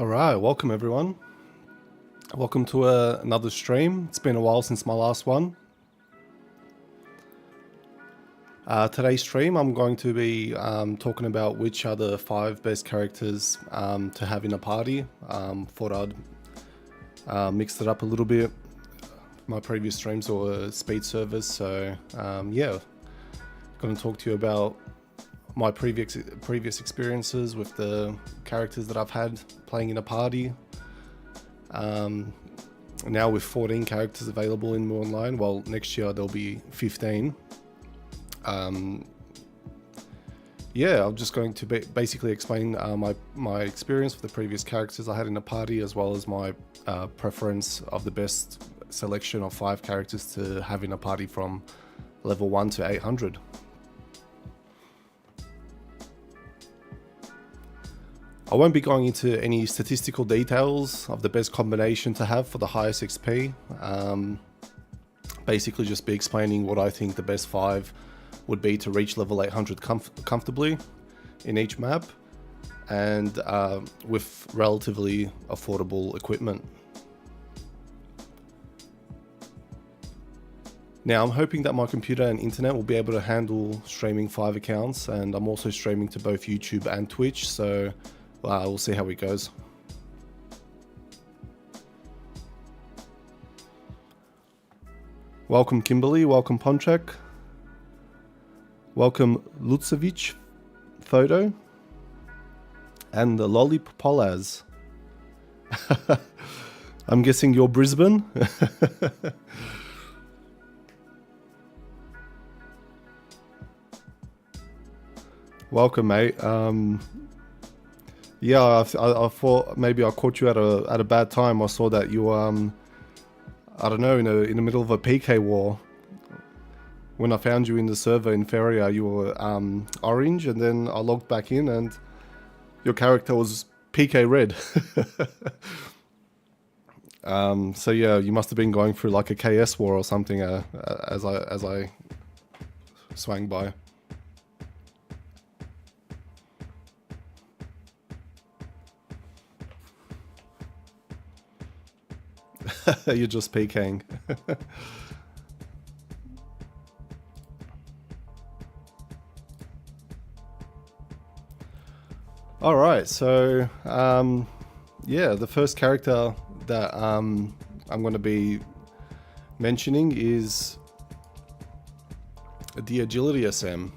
Alright, welcome everyone. Welcome to another stream. It's been a while since my last one. Today's stream I'm going to be talking about which are the 5 best characters to have in a party. Thought I'd mix it up a little bit. My previous streams were speed servers, so yeah, going to talk to you about my previous experiences with the characters that I've had playing in a party. Now with 14 characters available in Online, well, next year there'll be 15. Yeah, I'm just going to basically explain my experience with the previous characters I had in a party, as well as my preference of the best selection of 5 characters to have in a party from level 1 to 800. I won't be going into any statistical details of the best combination to have for the highest XP. Basically just be explaining what I think the best 5 would be to reach level 800 comfortably in each map, and with relatively affordable equipment. Now I'm hoping that my computer and internet will be able to handle streaming 5 accounts, and I'm also streaming to both YouTube and Twitch, so we'll see how it goes. Welcome Kimberly, welcome Ponchak, welcome Lucevic Photo, and the Lollipolaz. I'm guessing you're Brisbane? Welcome, mate. Yeah, I thought maybe I caught you at a bad time. I saw that you were, I don't know, in the middle of a PK war. When I found you in the server in Feria, you were orange, and then I logged back in, and your character was PK red. So yeah, you must have been going through like a KS war or something as I swang by. You're just PKing. Alright, so yeah, the first character that I'm going to be mentioning is the Agility SM.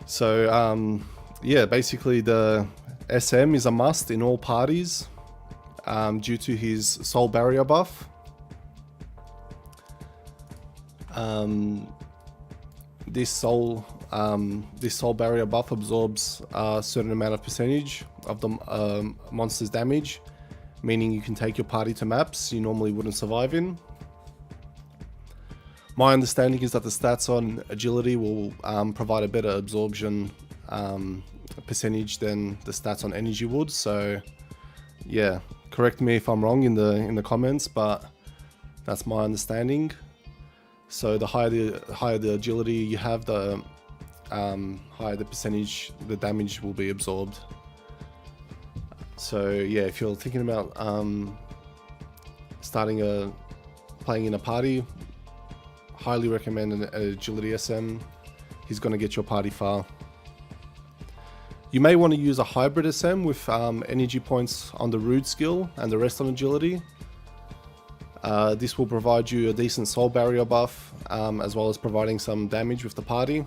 So yeah, basically the SM is a must in all parties. Due to his soul barrier buff. This soul barrier buff absorbs a certain amount of percentage of the monster's damage, meaning you can take your party to maps you normally wouldn't survive in. My understanding is that the stats on agility will provide a better absorption percentage than the stats on energy would, so yeah, correct me if I'm wrong in the comments, but that's my understanding. So the higher the agility you have, the higher the percentage the damage will be absorbed. So yeah, if you're thinking about playing in a party, highly recommend an agility SM. He's going to get your party far. You may want to use a hybrid SM with energy points on the Rude skill and the rest on agility. This will provide you a decent soul barrier buff, as well as providing some damage with the party.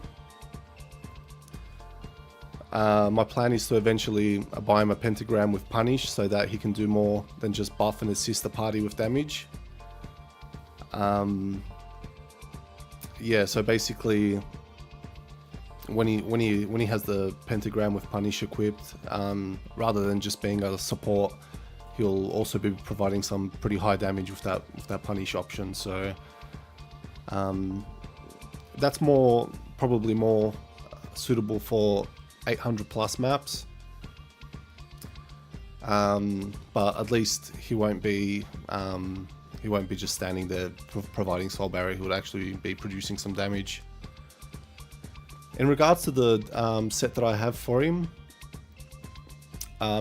My plan is to eventually buy him a pentagram with punish, so that he can do more than just buff and assist the party with damage. Yeah, so basically, when he has the pentagram with punish equipped, rather than just being a support, he'll also be providing some pretty high damage with that punish option. So that's probably more suitable for 800 plus maps. But at least he won't be just standing there providing soul barrier. He would actually be producing some damage. In regards to the set that I have for him,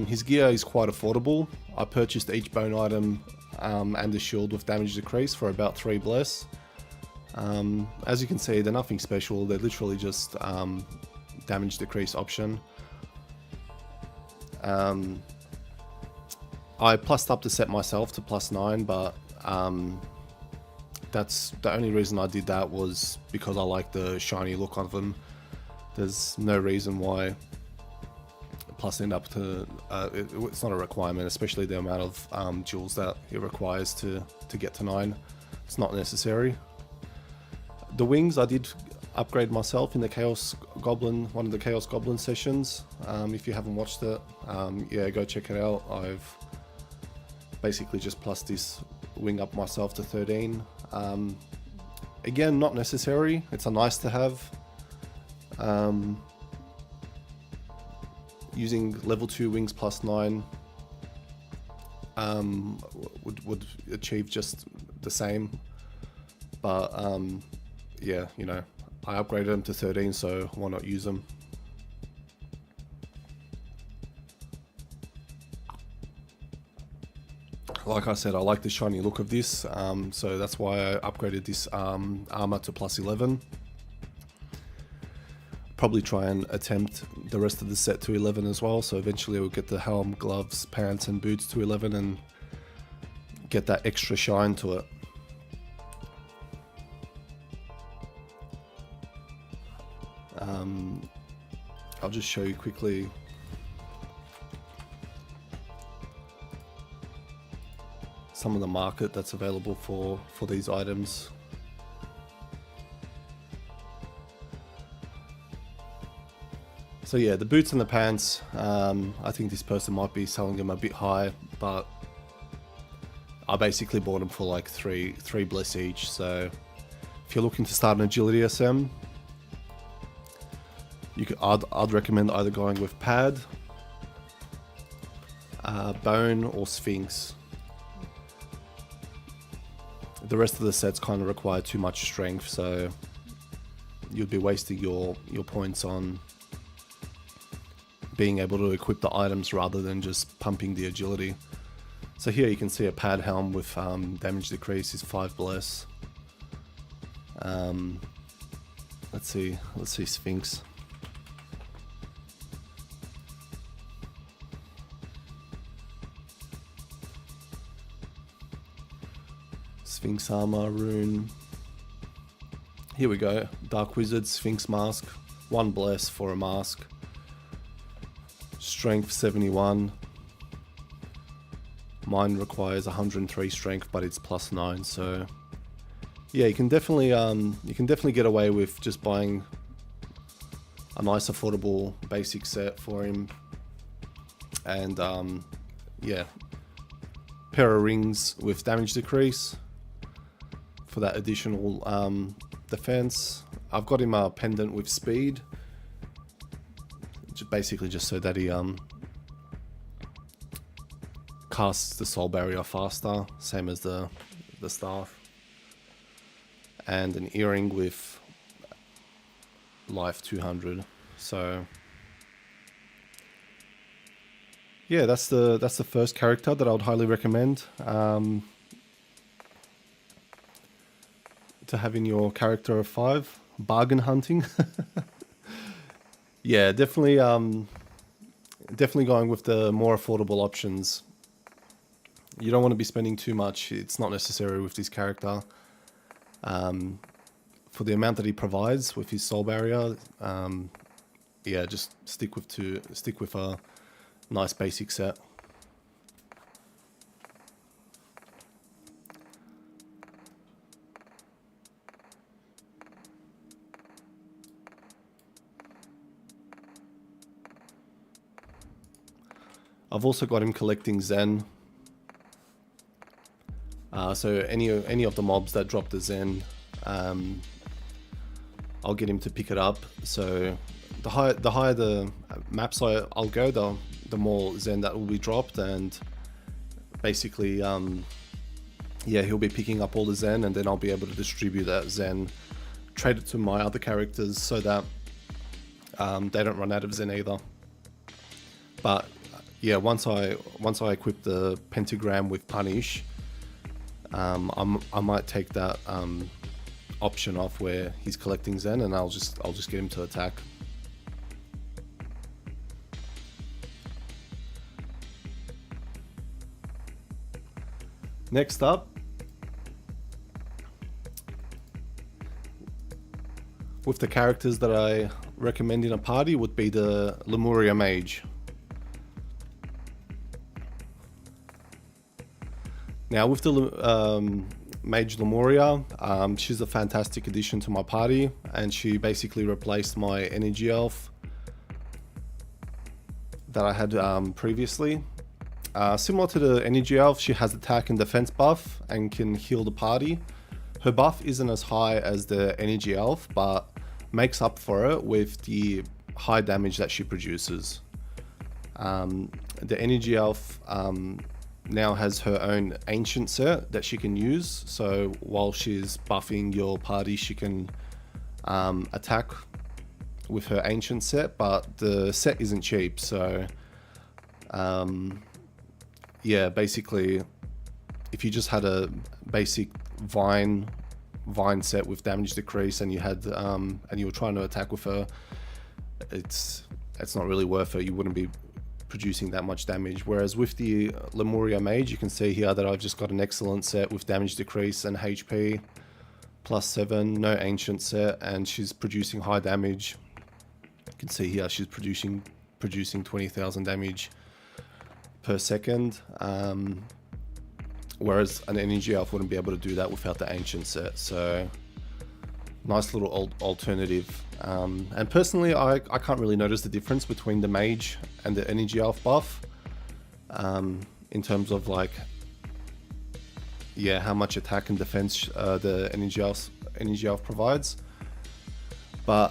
His gear is quite affordable. I purchased each bone item and the shield with damage decrease for about 3 bless. As you can see, they're nothing special, they're literally just damage decrease option. I plussed up the set myself to +9, but that's the only reason I did that was because I like the shiny look of them. There's no reason why plussing up to it's not a requirement, especially the amount of jewels that it requires to get to 9. It's not necessary. The wings I did upgrade myself in the one of the Chaos Goblin sessions. If you haven't watched it, yeah, go check it out. I've basically just plussed this wing up myself to 13. Again, not necessary. It's a nice to have. Using level 2 wings +9 would achieve just the same, but yeah, you know, I upgraded them to 13, so why not use them? Like I said, I like the shiny look of this, so that's why I upgraded this armor to +11. Probably try and attempt the rest of the set to 11 as well, so eventually we'll get the helm, gloves, pants and boots to 11 and get that extra shine to it. I'll just show you quickly some of the market that's available for these items. So yeah, the boots and the pants, I think this person might be selling them a bit high, but I basically bought them for like three bliss each. So if you're looking to start an agility SM, I'd recommend either going with pad, bone or sphinx. The rest of the sets kind of require too much strength, so you'd be wasting your points on being able to equip the items rather than just pumping the agility. So here you can see a pad helm with damage decrease is 5 bless. Let's see Sphinx. Sphinx armor, rune. Here we go. Dark Wizard, Sphinx mask. 1 bless for a mask. Strength 71. Mine requires 103 strength, but it's +9. So yeah, you can definitely get away with just buying a nice affordable basic set for him, and yeah, pair of rings with damage decrease for that additional defense. I've got him a pendant with speed, basically just so that he casts the soul barrier faster, same as the staff, and an earring with life 200. So yeah, that's the first character that I would highly recommend to have in your character of 5. Bargain hunting. Yeah, definitely going with the more affordable options. You don't want to be spending too much. It's not necessary with this character. For the amount that he provides with his soul barrier, yeah, just stick with a nice basic set. I've also got him collecting Zen. So any of the mobs that drop the Zen, I'll get him to pick it up. So the higher the maps I'll go, the more Zen that will be dropped, and basically yeah, he'll be picking up all the Zen, and then I'll be able to distribute that Zen, trade it to my other characters so that they don't run out of Zen either. But yeah, once I equip the pentagram with punish, I might take that option off where he's collecting Zen, and I'll just get him to attack. Next up, with the characters that I recommend in a party, would be the Lemuria Mage. Now with the Mage Lemuria, she's a fantastic addition to my party, and she basically replaced my Energy Elf that I had previously. Similar to the Energy Elf, she has attack and defense buff and can heal the party. Her buff isn't as high as the Energy Elf, but makes up for it with the high damage that she produces. The Energy Elf now has her own ancient set that she can use, so while she's buffing your party, she can attack with her ancient set, but the set isn't cheap, so yeah, basically if you just had a basic vine set with damage decrease and you had and you were trying to attack with her, it's not really worth it. You wouldn't be producing that much damage. Whereas with the Lemuria Mage, you can see here that I've just got an excellent set with damage decrease and HP +7, no ancient set, and she's producing high damage. You can see here she's producing 20,000 damage per second, whereas an Energy Elf wouldn't be able to do that without the ancient set. So nice little alternative. And personally, I can't really notice the difference between the Mage and the Energy Elf buff in terms of like, yeah, how much attack and defense the Energy Elf provides. But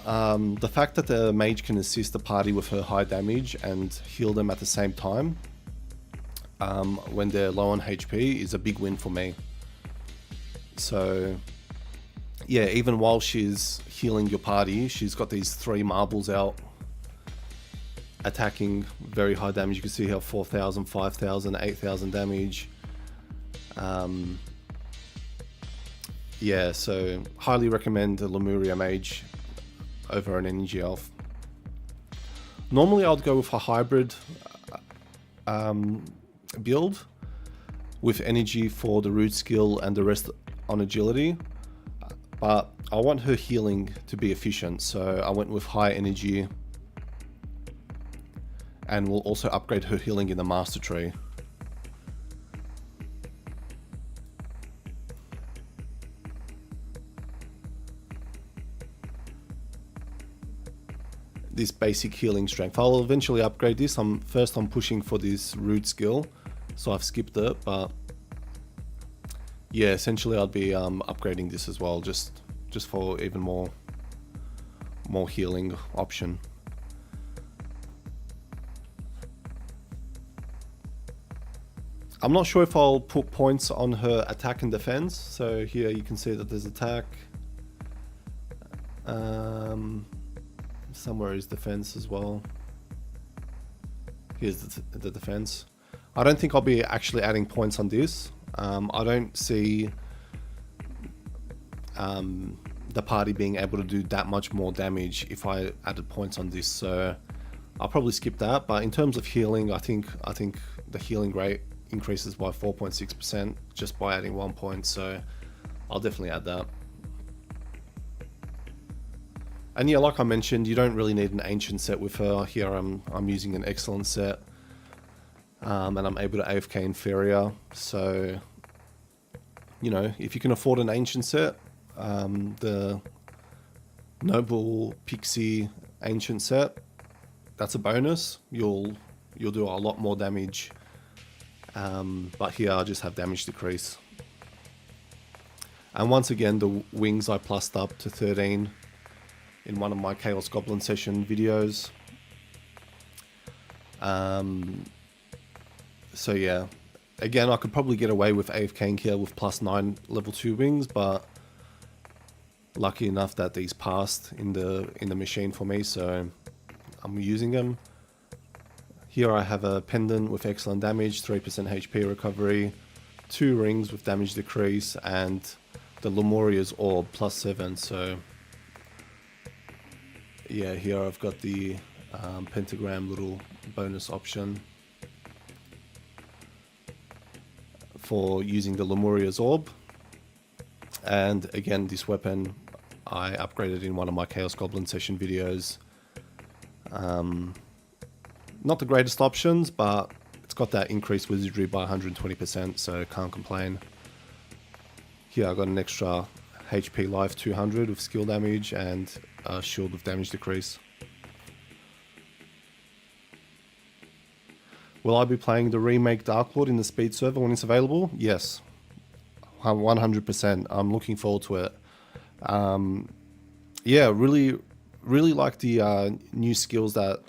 the fact that the Mage can assist the party with her high damage and heal them at the same time when they're low on HP is a big win for me. So yeah, even while she's healing your party, she's got these 3 marbles out attacking very high damage. You can see here 4,000, 5,000, 8,000 damage. Yeah, so highly recommend the Lemuria Mage over an Energy Elf. Normally I'd go with a hybrid build with energy for the root skill and the rest on agility, but I want her healing to be efficient, so I went with high energy, and we'll also upgrade her healing in the master tree. This basic healing strength, I'll eventually upgrade this. I'm pushing for this root skill, so I've skipped it, but yeah, essentially I'd be upgrading this as well, just for even more healing option. I'm not sure if I'll put points on her attack and defense. So here you can see that there's attack. Somewhere is defense as well. Here's the defense. I don't think I'll be actually adding points on this. I don't see the party being able to do that much more damage if I added points on this, so I'll probably skip that. But in terms of healing, I think the healing rate increases by 4.6% just by adding 1 point, so I'll definitely add that. And yeah, like I mentioned, you don't really need an ancient set with her. Here I'm using an excellent set, and I'm able to AFK inferior. So, you know, if you can afford an ancient set, the Noble Pixie ancient set, that's a bonus. You'll do a lot more damage. But here I just have damage decrease. And once again, the wings I plussed up to 13 in one of my Chaos Goblin session videos. So yeah, again, I could probably get away with AFKing here with +9 level 2 wings, but lucky enough that these passed in the machine for me, so I'm using them. Here I have a pendant with excellent damage, 3% HP recovery, 2 rings with damage decrease, and the Lemuria's Orb +7. So yeah, here I've got the pentagram little bonus option for using the Lemuria's Orb. And again, this weapon I upgraded in one of my Chaos Goblin session videos. Not the greatest options, but it's got that increased wizardry by 120%, so can't complain. Here I got an extra HP life 200 with skill damage and a shield with damage decrease. Will I be playing the remake Dark Lord in the speed server when it's available? Yes, 100%. I'm looking forward to it. Yeah, really like the new skills that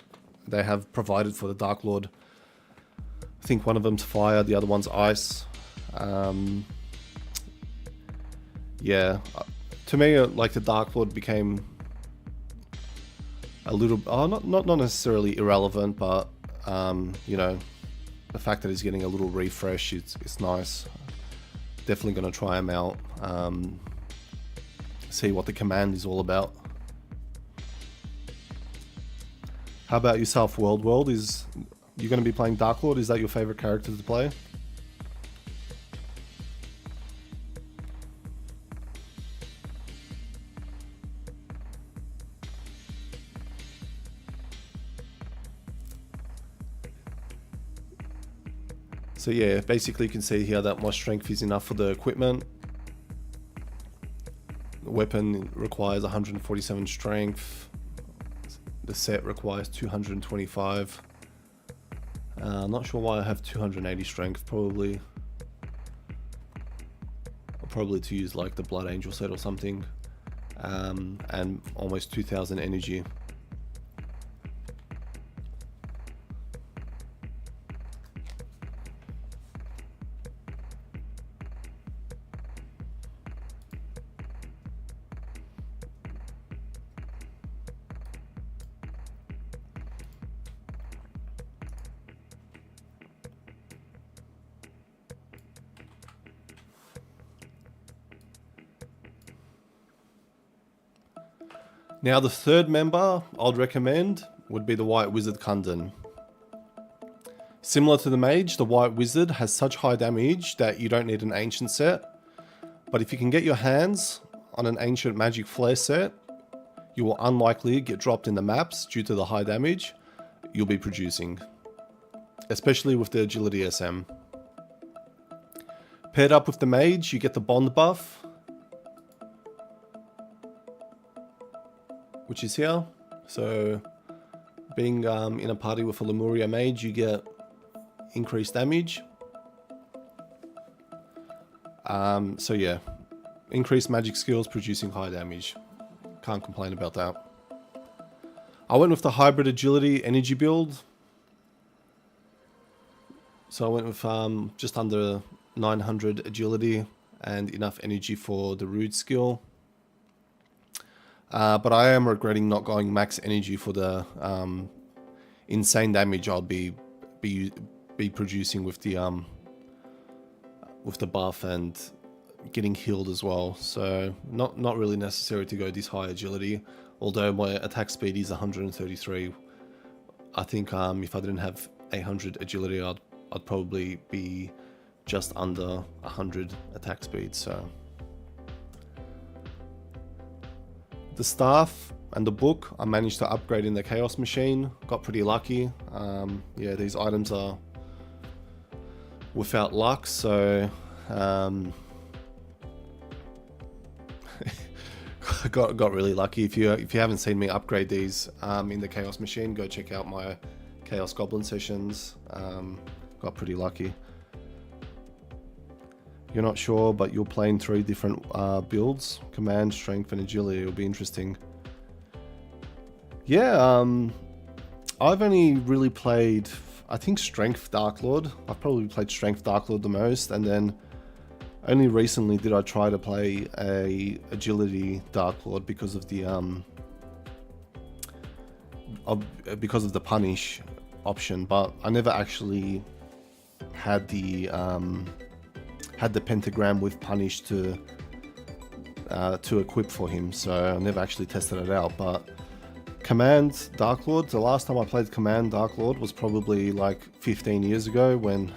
they have provided for the Dark Lord. I think one of them's fire, the other one's ice. Yeah, to me, like the Dark Lord became a little, not necessarily irrelevant, but you know, the fact that he's getting a little refresh, it's nice. Definitely going to try him out, see what the command is all about. How about yourself, World? Is you going to be playing Dark Lord? Is that your favorite character to play? So yeah, basically you can see here that my strength is enough for the equipment. The weapon requires 147 strength. The set requires 225. I'm not sure why I have 280 strength. Probably to use like the Blood Angel set or something. And almost 2000 energy. Now the third member I'd recommend would be the White Wizard Kundan. Similar to the Mage, the White Wizard has such high damage that you don't need an Ancient set, but if you can get your hands on an Ancient Magic Flare set, you will unlikely get dropped in the maps due to the high damage you'll be producing, especially with the Agility SM. Paired up with the Mage, you get the Bond buff, which is here. So being in a party with a Lemuria Mage, you get increased damage. So yeah, increased magic skills producing high damage. Can't complain about that. I went with the hybrid agility energy build. So I went with just under 900 agility and enough energy for the Rude skill. But I am regretting not going max energy for the insane damage I'll be producing with the buff and getting healed as well. So not really necessary to go this high agility. Although my attack speed is 133, I think if I didn't have 800 agility, I'd probably be just under 100 attack speed. So. The staff and the book I managed to upgrade in the Chaos Machine. Got pretty lucky. Yeah, these items are without luck, so got really lucky. If you haven't seen me upgrade these in the Chaos Machine, go check out my Chaos Goblin sessions. Got pretty lucky. You're not sure, but you're playing 3 different builds: command, strength, and agility. It'll be interesting. Yeah, I've only really played, I think, Strength Dark Lord. I've probably played Strength Dark Lord the most, and then only recently did I try to play a Agility Dark Lord because of the punish option, but I never actually had the pentagram with punish to equip for him, so I never actually tested it out. But Command Dark Lord, the last time I played Command Dark Lord was probably like 15 years ago, when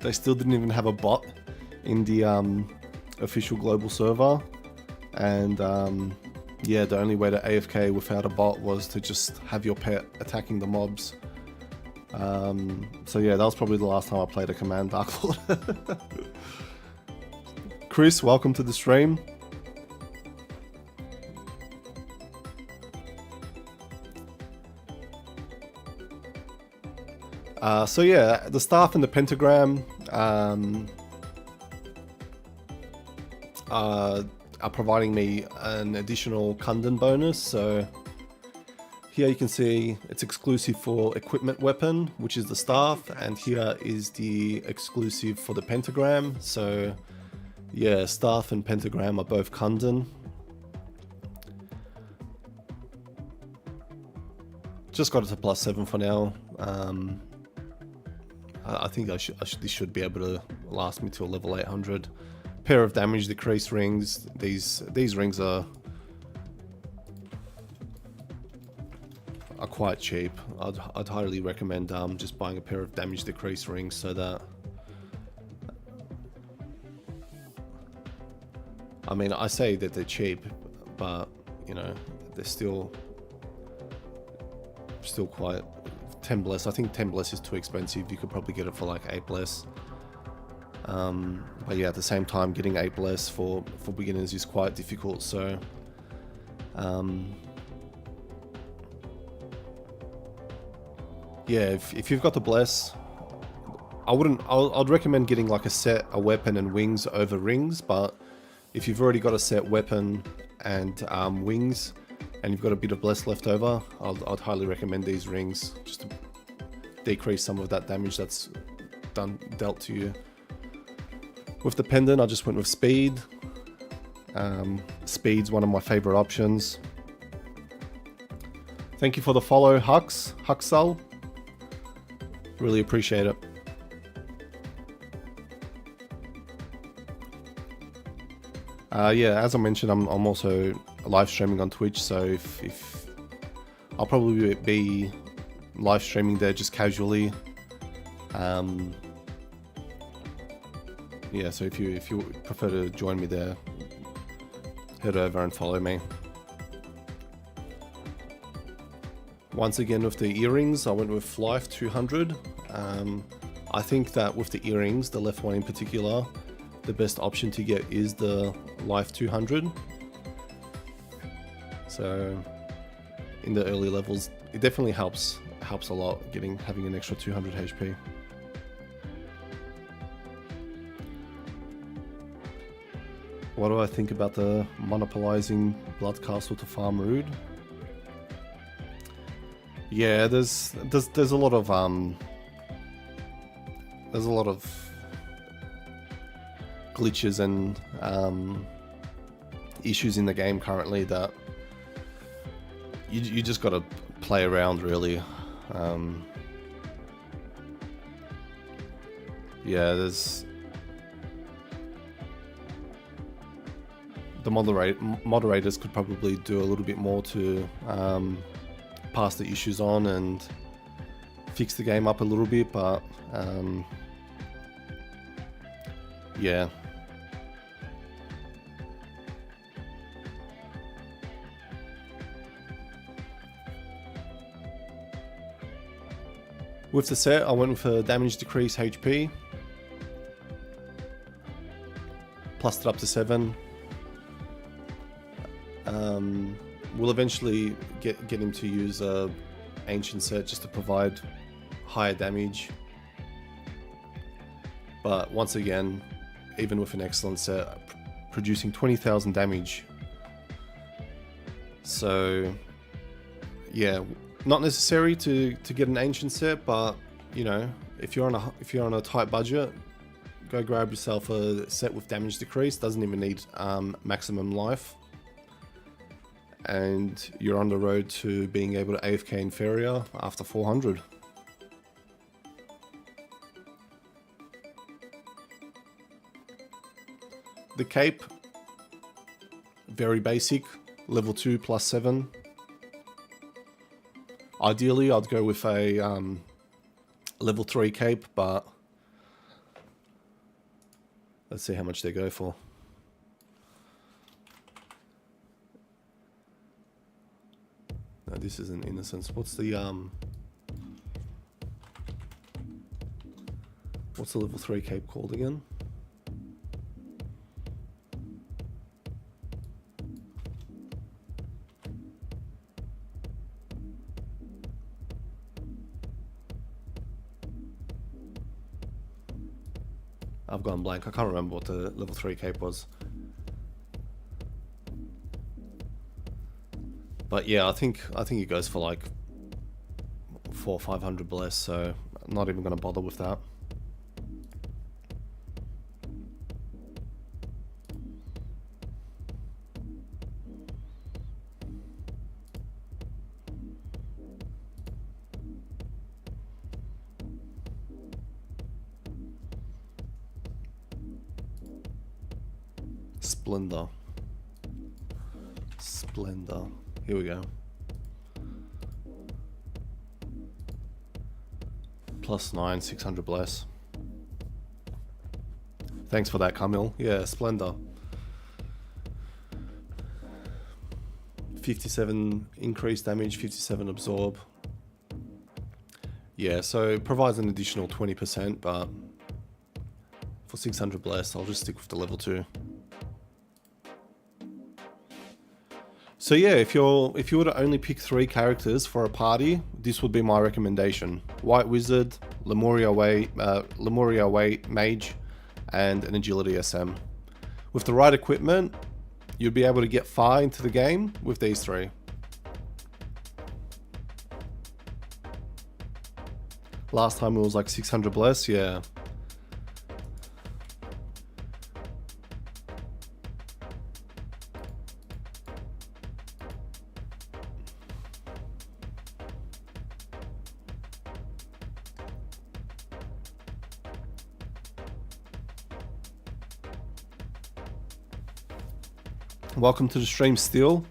they still didn't even have a bot in the official global server, and yeah, the only way to AFK without a bot was to just have your pet attacking the mobs. So yeah, that was probably the last time I played a Command Dark Lord. Chris, welcome to the stream. So yeah, the staff and the pentagram are providing me an additional Kundan bonus. So here you can see it's exclusive for equipment weapon, which is the staff, and here is the exclusive for the pentagram. So yeah, staff and pentagram are both Kundan. Just got it to +7 for now. I think this should be able to last me till level 800. Pair of damage decrease rings. These rings are quite cheap. I'd highly recommend just buying a pair of damage decrease rings, so that, I mean, I say that they're cheap, but you know, they're still quite. 10 bless. I think 10 bless is too expensive. You could probably get it for like 8 bless. But yeah, at the same time, getting 8 bless for beginners is quite difficult. So yeah, if you've got the bless, I'd recommend getting like a weapon and wings over rings. But if you've already got a set weapon and wings, and you've got a bit of bless left over, I'd highly recommend these rings, just to decrease some of that damage that's dealt to you. With the pendant, I just went with speed. Speed's one of my favorite options. Thank you for the follow, Huxal. Really appreciate it. Yeah, as I mentioned, I'm also live streaming on Twitch, so if I'll probably be live streaming there just casually. Yeah, so if you prefer to join me there, head over and follow me. Once again, with the earrings, I went with Life 200. I think that with the earrings, the left one in particular, the best option to get is the Life 200. So in the early levels, it definitely helps a lot having an extra 200 HP. What do I think about the monopolizing Blood Castle to farm Rude? Yeah, there's a lot of glitches and issues in the game currently that you just got to play around, really. Yeah, there's the moderators could probably do a little bit more to pass the issues on and fix the game up a little bit, but yeah. With the set, I went with a damage decrease HP. Plussed it up to 7. We'll eventually get him to use a ancient set just to provide higher damage. But once again, even with an excellent set, producing 20,000 damage. So yeah, not necessary to get an ancient set, but you know, if you're on a tight budget, go grab yourself a set with damage decrease. Doesn't even need maximum life, and you're on the road to being able to AFK inferior after 400. The cape, very basic, level 2 plus 7. Ideally, I'd go with a level 3 cape, but let's see how much they go for. No, this isn't Innocence. What's the level 3 cape called again? I've gone blank. I can't remember what the level 3 cape was. But yeah, I think it goes for like 400 or 500 bless, so I'm not even going to bother with that. Splendor. Here we go. +9, 600 bless. Thanks for that, Camille. Yeah, Splendor. 57 increased damage, 57 absorb. Yeah, so it provides an additional 20%, but for 600 bless, I'll just stick with the level 2. So yeah, if you were to only pick 3 characters for a party, this would be my recommendation: White Wizard, Lemuria Way Mage, and an Agility SM. With the right equipment, you'd be able to get far into the game with these 3. Last time it was like 600 bless, yeah. Welcome to the stream, Steel.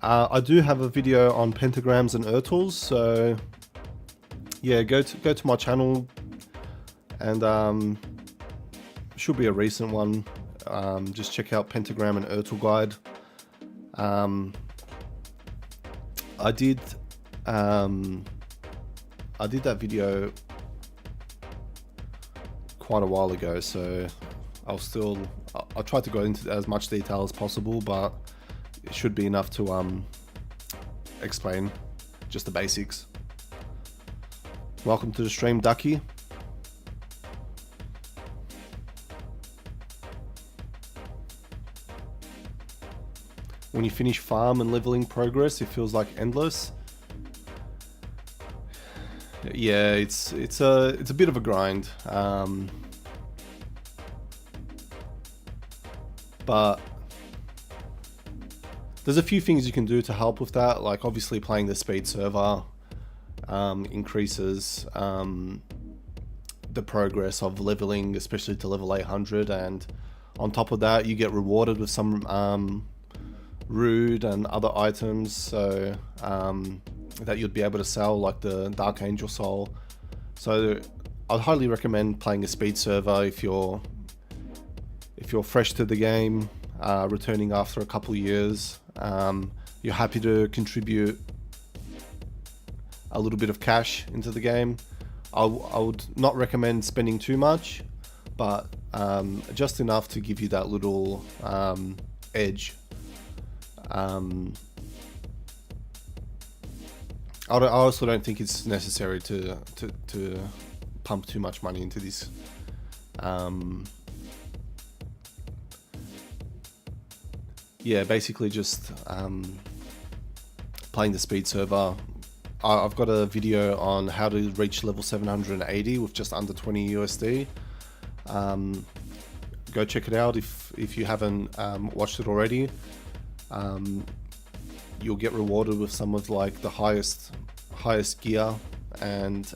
I do have a video on pentagrams and Ertls, so yeah, go to my channel, and should be a recent one. Just check out Pentagram and Ertl guide. I did that video quite a while ago, so I tried to go into as much detail as possible, but it should be enough to explain just the basics. Welcome to the stream, Ducky. When you finish farm and leveling progress, it feels like endless. Yeah, it's a bit of a grind. But there's a few things you can do to help with that, like obviously playing the speed server increases the progress of leveling, especially to level 800, and on top of that you get rewarded with some Rude and other items, so that you'd be able to sell, like the Dark Angel Soul. So I'd highly recommend playing a speed server if you're fresh to the game, returning after a couple of years, you're happy to contribute a little bit of cash into the game. I would not recommend spending too much, but just enough to give you that little edge. I also don't think it's necessary to pump too much money into this. Yeah, basically just playing the speed server. I've got a video on how to reach level 780 with just under 20 USD. Go check it out if you haven't watched it already. You'll get rewarded with some of like the highest gear, and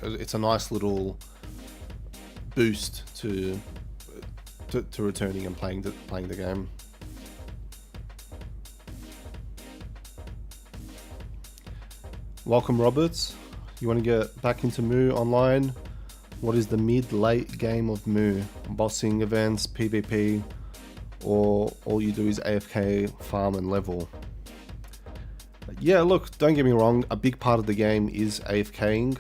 it's a nice little boost to to returning and playing the game. Welcome, Roberts. You want to get back into Moo online? What is the mid-late game of Moo? Bossing events, PvP, or all you do is AFK, farm and level? Yeah, look, don't get me wrong, a big part of the game is AFKing.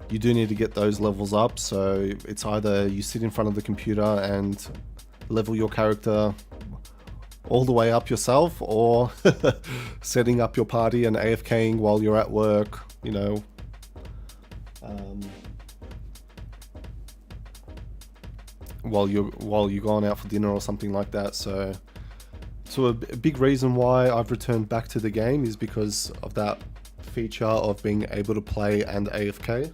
You do need to get those levels up, so it's either you sit in front of the computer and level your character all the way up yourself, or setting up your party and AFKing while you're at work, you know. While you're going out for dinner or something like that. So a big reason why I've returned back to the game is because of that feature of being able to play and AFK.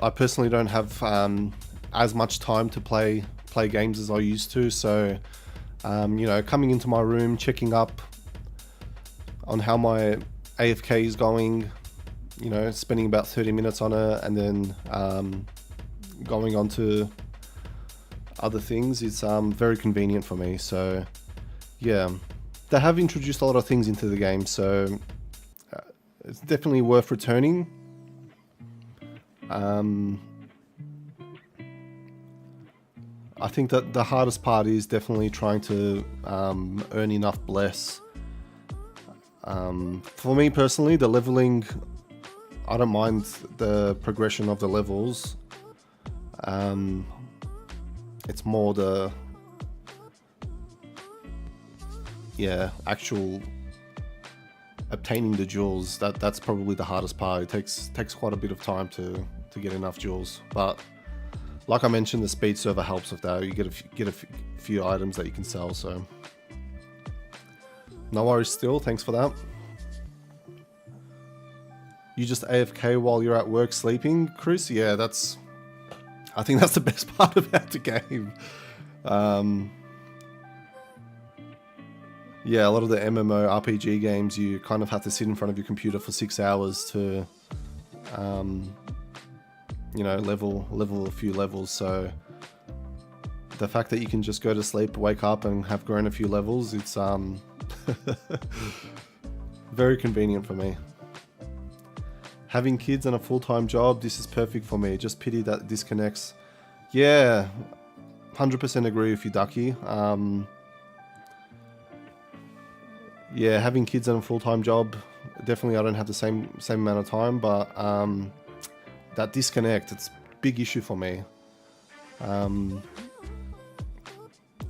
I personally don't have as much time to play games as I used to, so you know, coming into my room, checking up on how my AFK is going, you know, spending about 30 minutes on it, and then going on to other things, it's very convenient for me. So yeah, they have introduced a lot of things into the game, so it's definitely worth returning. I think that the hardest part is definitely trying to earn enough bless. For me personally, the leveling, I don't mind the progression of the levels. It's more the actual obtaining the jewels. That's probably the hardest part. It takes quite a bit of time to get enough jewels, but like I mentioned, the speed server helps with that. You get a few items that you can sell, so no worries still, thanks for that. You just AFK while you're at work sleeping, Chris? Yeah, I think that's the best part about the game. Yeah, a lot of the MMO RPG games, you kind of have to sit in front of your computer for 6 hours to you know, level a few levels. So the fact that you can just go to sleep, wake up and have grown a few levels, it's very convenient for me. Having kids and a full-time job, this is perfect for me. Just pity that disconnects. Yeah, 100% agree with you, Ducky. Yeah, having kids and a full-time job, definitely I don't have the same amount of time, but that disconnect, it's a big issue for me.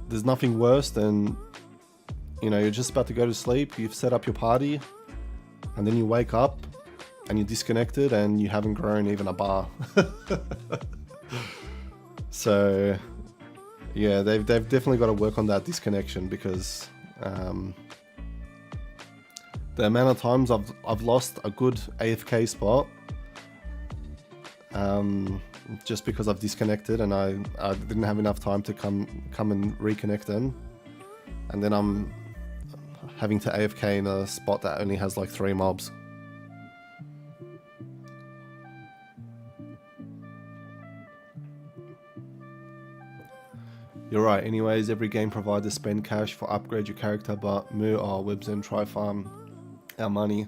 There's nothing worse than, you know, you're just about to go to sleep, you've set up your party, and then you wake up and you're disconnected and you haven't grown even a bar. So yeah, they've definitely got to work on that disconnection, because the amount of times I've lost a good AFK spot just because I've disconnected and I didn't have enough time to come and reconnect them, and then I'm having to AFK in a spot that only has like 3 mobs. You're right, anyways, every game provides a spend cash for upgrade your character, but Moo or Webzen try farm our money.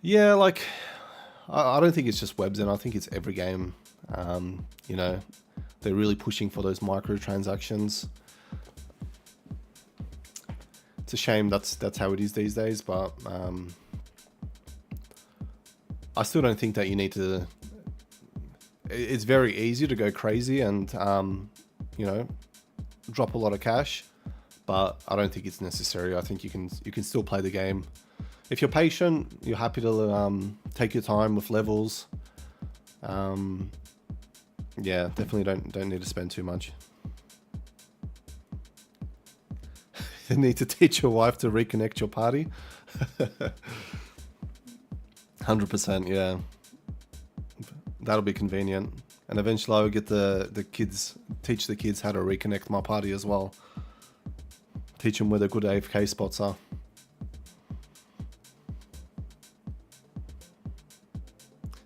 Yeah, like, I don't think it's just Webzen, I think it's every game. You know, they're really pushing for those microtransactions. It's a shame that's how it is these days, but I still don't think that you need to. It's very easy to go crazy and you know, drop a lot of cash, but I don't think it's necessary. I think you can still play the game if you're patient. You're happy to take your time with levels. Yeah, definitely don't need to spend too much. You need to teach your wife to reconnect your party. 100%, yeah. That'll be convenient. And eventually I will get the kids, teach the kids how to reconnect my party as well. Teach them where the good AFK spots are.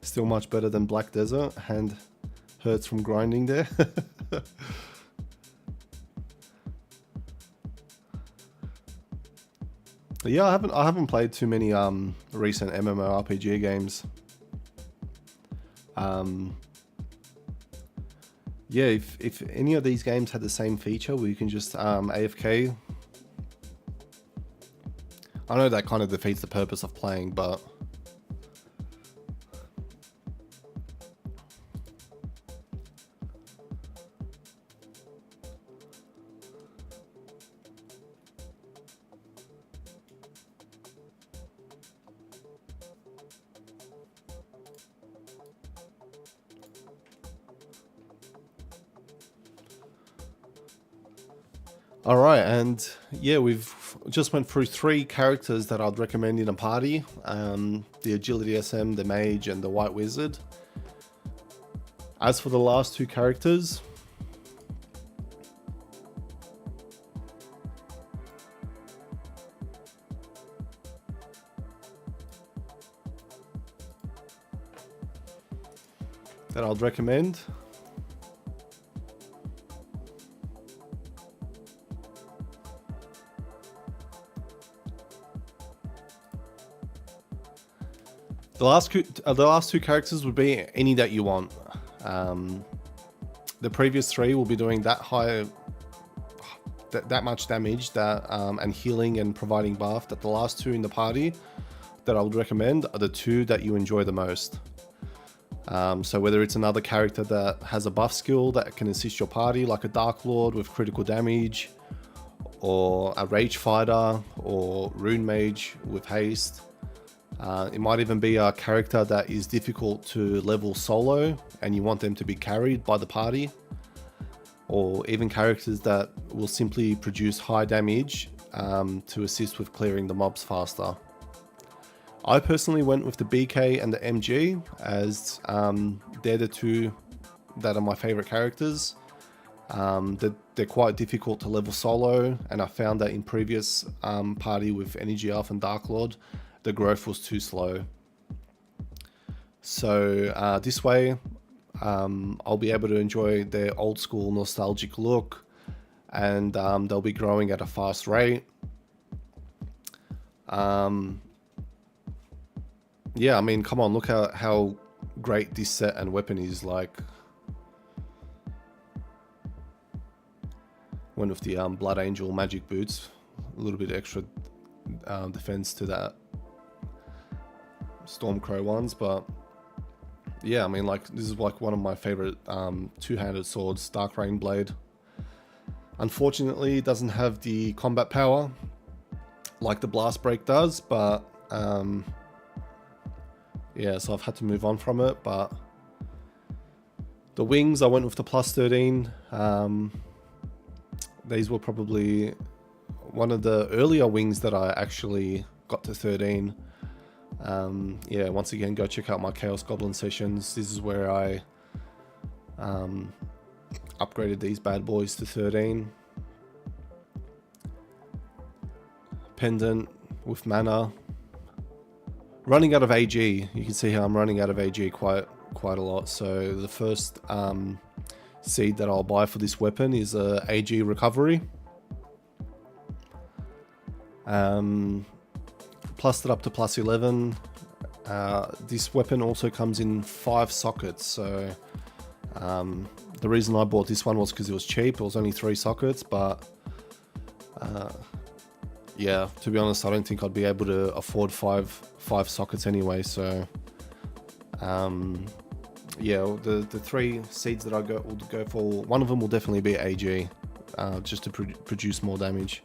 Still much better than Black Desert. Hand hurts from grinding there. Yeah, I haven't played too many recent MMORPG games. Yeah, if any of these games had the same feature where you can just AFK, I know that kind of defeats the purpose of playing, but all right, and yeah, we've just went through 3 characters that I'd recommend in a party. The Agility SM, the Mage, and the White Wizard. As for the last 2 characters, that I'd recommend, the last two characters would be any that you want. The previous 3 will be doing that high, that much damage, and healing and providing buff. That the last 2 in the party that I would recommend are the 2 that you enjoy the most. So whether it's another character that has a buff skill that can assist your party, like a Dark Lord with critical damage, or a Rage Fighter, or Rune Mage with haste. It might even be a character that is difficult to level solo and you want them to be carried by the party, or even characters that will simply produce high damage to assist with clearing the mobs faster. I personally went with the BK and the MG, as they're the 2 that are my favorite characters. They're quite difficult to level solo, and I found that in previous party with Energy Elf and Dark Lord, the growth was too slow. So this way, I'll be able to enjoy their old school nostalgic look, and they'll be growing at a fast rate. Yeah, I mean, come on, look how great this set and weapon is. Like, went with the Blood Angel magic boots, a little bit extra defense to that Stormcrow ones, but yeah, I mean, like, this is like one of my favorite 2-handed swords, Dark Rain Blade. Unfortunately, it doesn't have the combat power like the Blast Break does, but yeah, so I've had to move on from it. But the wings, I went with the plus 13. These were probably one of the earlier wings that I actually got to 13. Yeah, once again, go check out my Chaos Goblin sessions. This is where I upgraded these bad boys to 13. Pendant with mana. Running out of AG. You can see how I'm running out of AG quite a lot. So the first seed that I'll buy for this weapon is a AG recovery. Plussed it up to plus 11. This weapon also comes in 5 sockets, so the reason I bought this one was because it was cheap. It was only 3 sockets, but yeah, to be honest, I don't think I'd be able to afford five sockets anyway. So yeah, the 3 seeds that I will go for, one of them will definitely be AG, just to produce more damage.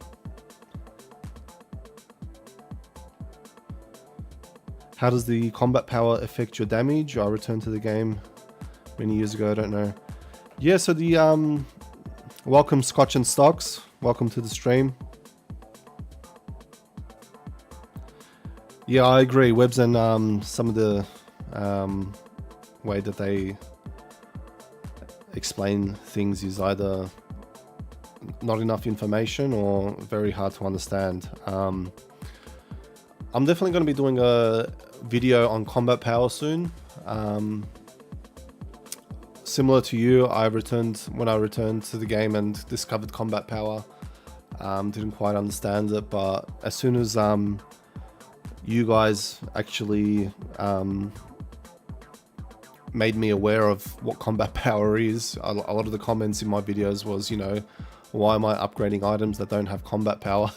How does the combat power affect your damage? I returned to the game many years ago, I don't know. Yeah, so the welcome Scotch and Stocks, welcome to the stream. Yeah, I agree. Webzen, some of the way that they explain things is either not enough information or very hard to understand. I'm definitely going to be doing a video on combat power soon. Similar to you, when I returned to the game and discovered combat power. Didn't quite understand it, but as soon as you guys actually made me aware of what combat power is, a lot of the comments in my videos was, you know, why am I upgrading items that don't have combat power?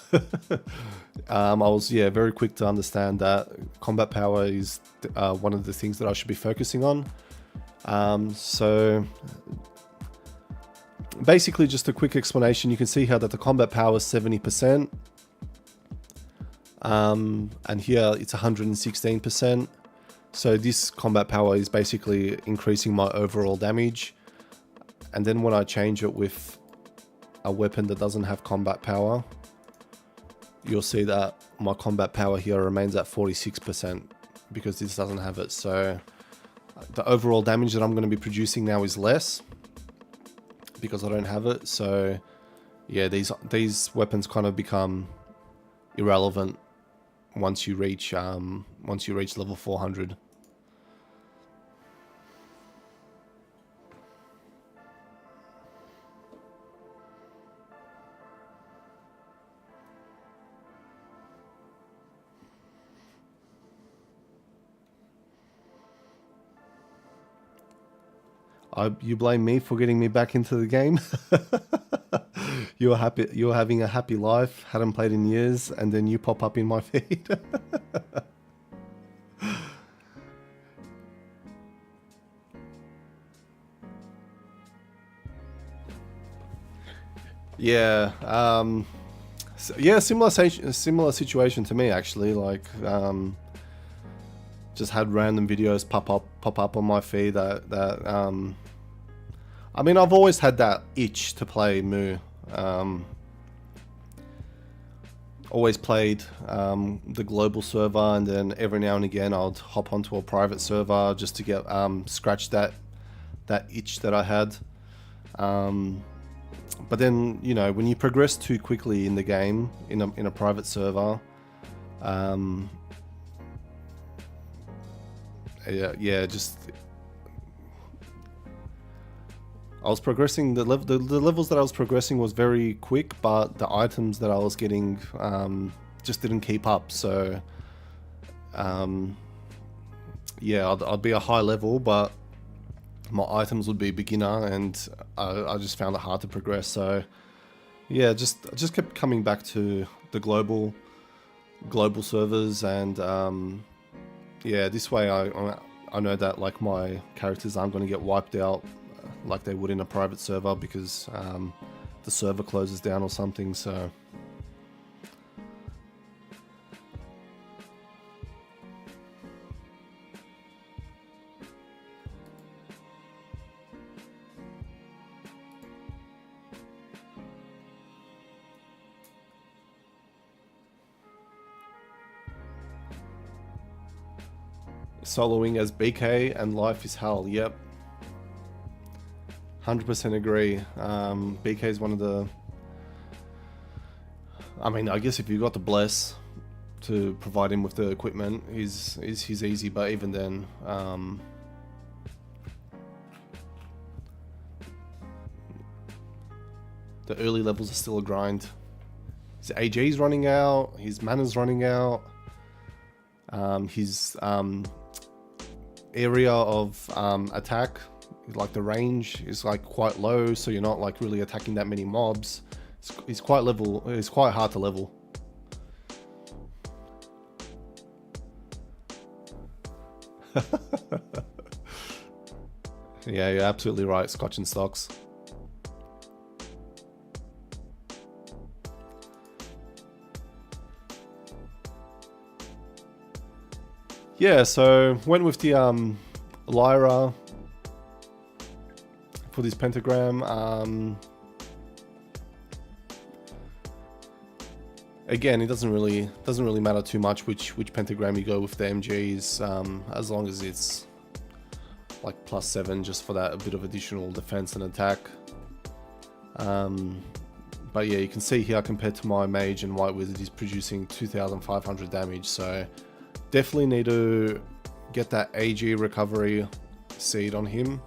I was very quick to understand that combat power is one of the things that I should be focusing on. So basically, just a quick explanation. You can see here that the combat power is 70%, and here it's 116%. So this combat power is basically increasing my overall damage. And then when I change it with a weapon that doesn't have combat power, you'll see that my combat power here remains at 46% because this doesn't have it. So the overall damage that I'm going to be producing now is less because I don't have it. So yeah, these weapons kind of become irrelevant once you reach level 400. You blame me for getting me back into the game. You're happy. You're having a happy life. Hadn't played in years, and then you pop up in my feed. Yeah. Yeah. Similar situation to me actually. Like, just had random videos pop up on my feed that I mean, I've always had that itch to play Mu. Always played the global server, and then every now and again I'd hop onto a private server just to get scratch that itch that I had. But then, you know, when you progress too quickly in the game in a private server, just I was progressing. The levels that I was progressing was very quick, but the items that I was getting just didn't keep up. So yeah, I'd be a high level, but my items would be beginner, and I just found it hard to progress. So yeah, I just kept coming back to the global servers, and yeah, this way I know that like my characters aren't going to get wiped out like they would in a private server because the server closes down or something. So soloing as BK and life is hell. Yep. 100% agree. BK is one of the... I mean, I guess if you got the bless to provide him with the equipment, he's easy, but even then... the early levels are still a grind. His AG's running out, his mana's running out, his area of attack, like the range is like quite low, so you're not like really attacking that many mobs. It's quite hard to level. Yeah, you're absolutely right, Scotch and Stocks. Yeah, so went with the Lyra for this pentagram. Again, it doesn't really matter too much which pentagram you go with the MGs, as long as it's like +7 just for that a bit of additional defense and attack. But yeah, you can see here compared to my mage and white wizard, he's producing 2,500 damage. So definitely need to get that AG recovery seed on him.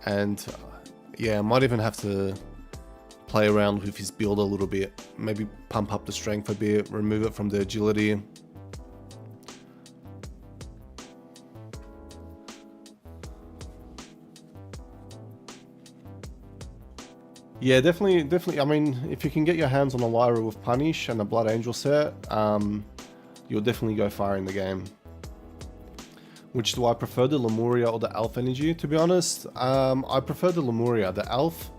And yeah, I might even have to play around with his build a little bit. Maybe pump up the strength a bit, remove it from the agility. Yeah, definitely. I mean, if you can get your hands on a Lyra with Punish and a Blood Angel set, you'll definitely go far in the game. Which do I prefer, the Lemuria or the Elf energy? To be honest, I prefer the Lemuria. The Elf,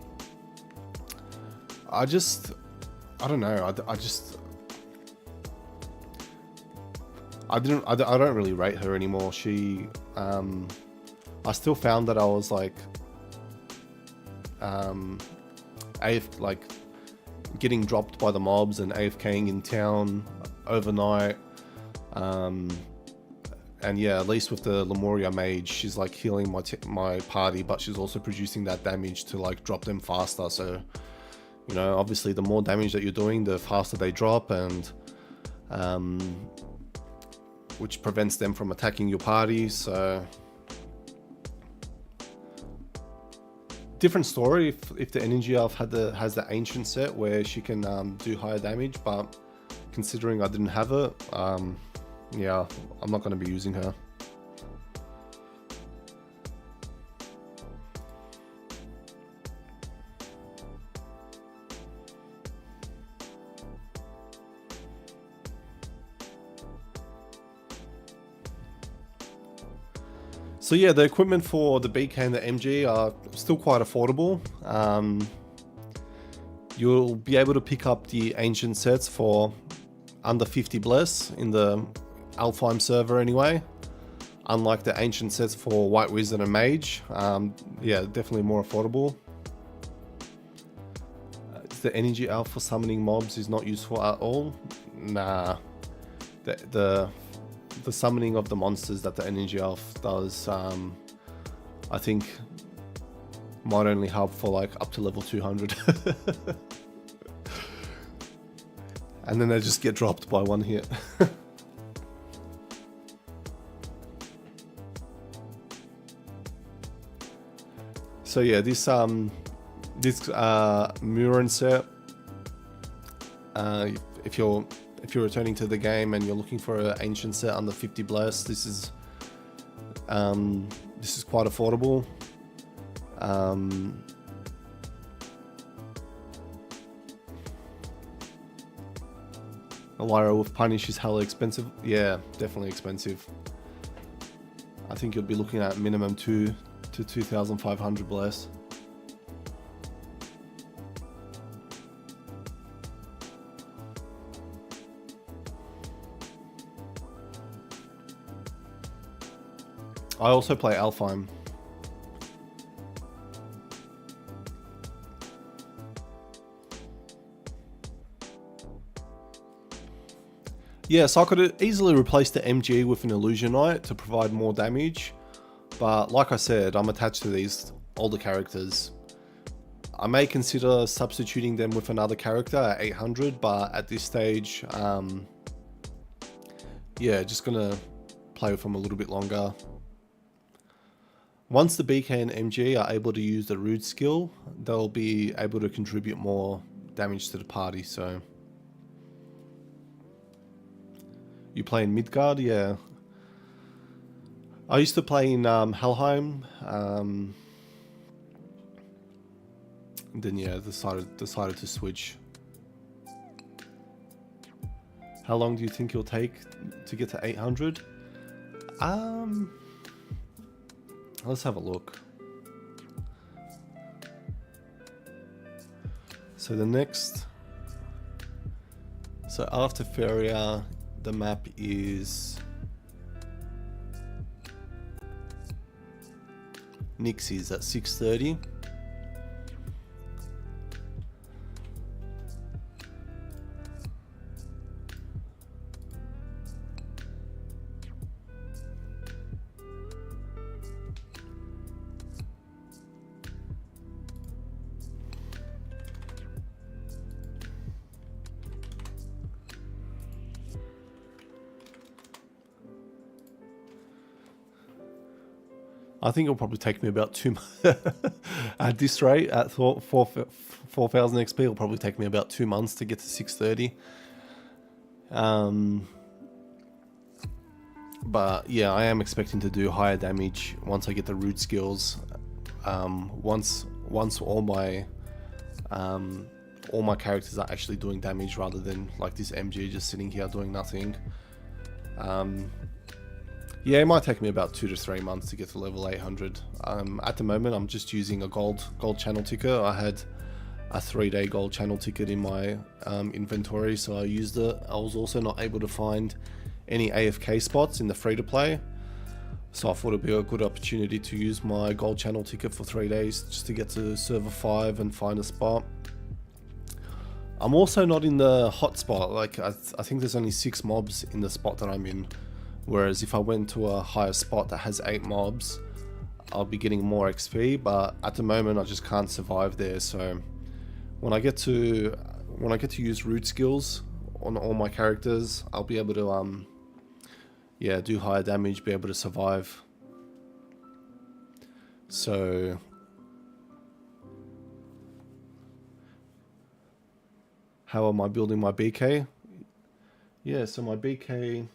I don't know. I don't really rate her anymore. She, I still found that I was like, like getting dropped by the mobs and AFKing in town overnight. And yeah, at least with the Lemuria mage, she's like healing my party, but she's also producing that damage to like drop them faster. So, you know, obviously the more damage that you're doing, the faster they drop, and which prevents them from attacking your party. So different story if the energy elf has the ancient set where she can do higher damage, but considering I didn't have it, yeah, I'm not going to be using her. So yeah, the equipment for the BK and the MG are still quite affordable. You'll be able to pick up the ancient sets for under 50 bless in the Alfheim server anyway, unlike the ancient sets for White Wizard and Mage. Yeah, definitely more affordable. The energy elf for summoning mobs is not useful at all. Nah, the summoning of the monsters that the energy elf does, I think might only help for like up to level 200. And then they just get dropped by one hit. So yeah, this Murin set, if you're returning to the game and you're looking for an ancient set under 50 bless, this is quite affordable. A Lyra with Punish is hella expensive. Yeah, definitely expensive. I think you'll be looking at minimum 2 to 2,500 bless. I also play Alfheim. Yeah, so I could easily replace the MG with an Illusion Knight to provide more damage, but like I said, I'm attached to these older characters. I may consider substituting them with another character at 800, but at this stage, yeah, just gonna play with them a little bit longer. Once the BK and MG are able to use the Rude skill, they'll be able to contribute more damage to the party, so... You play in Midgard? Yeah. I used to play in Helheim. Then yeah, decided to switch. How long do you think it'll take to get to 800? Let's have a look. So so after Feria, the map is Nixie's at 6:30. I think it'll probably take me about 2 at this rate, at 4,000 XP, it'll probably take me about 2 months to get to 630. But yeah, I am expecting to do higher damage once I get the root skills. Once all my characters are actually doing damage rather than like this MG just sitting here doing nothing. Yeah, it might take me about 2 to 3 months to get to level 800. At the moment, I'm just using a gold channel ticket. I had a 3-day gold channel ticket in my inventory, so I used it. I was also not able to find any AFK spots in the free-to-play, so I thought it'd be a good opportunity to use my gold channel ticket for 3 days just to get to server 5 and find a spot. I'm also not in the hot spot. Like I think there's only 6 mobs in the spot that I'm in, whereas if I went to a higher spot that has 8 mobs, I'll be getting more XP. But at the moment, I just can't survive there. So when I get to use root skills on all my characters, I'll be able to yeah, do higher damage, be able to survive. So how am I building my BK? Yeah, so my BK,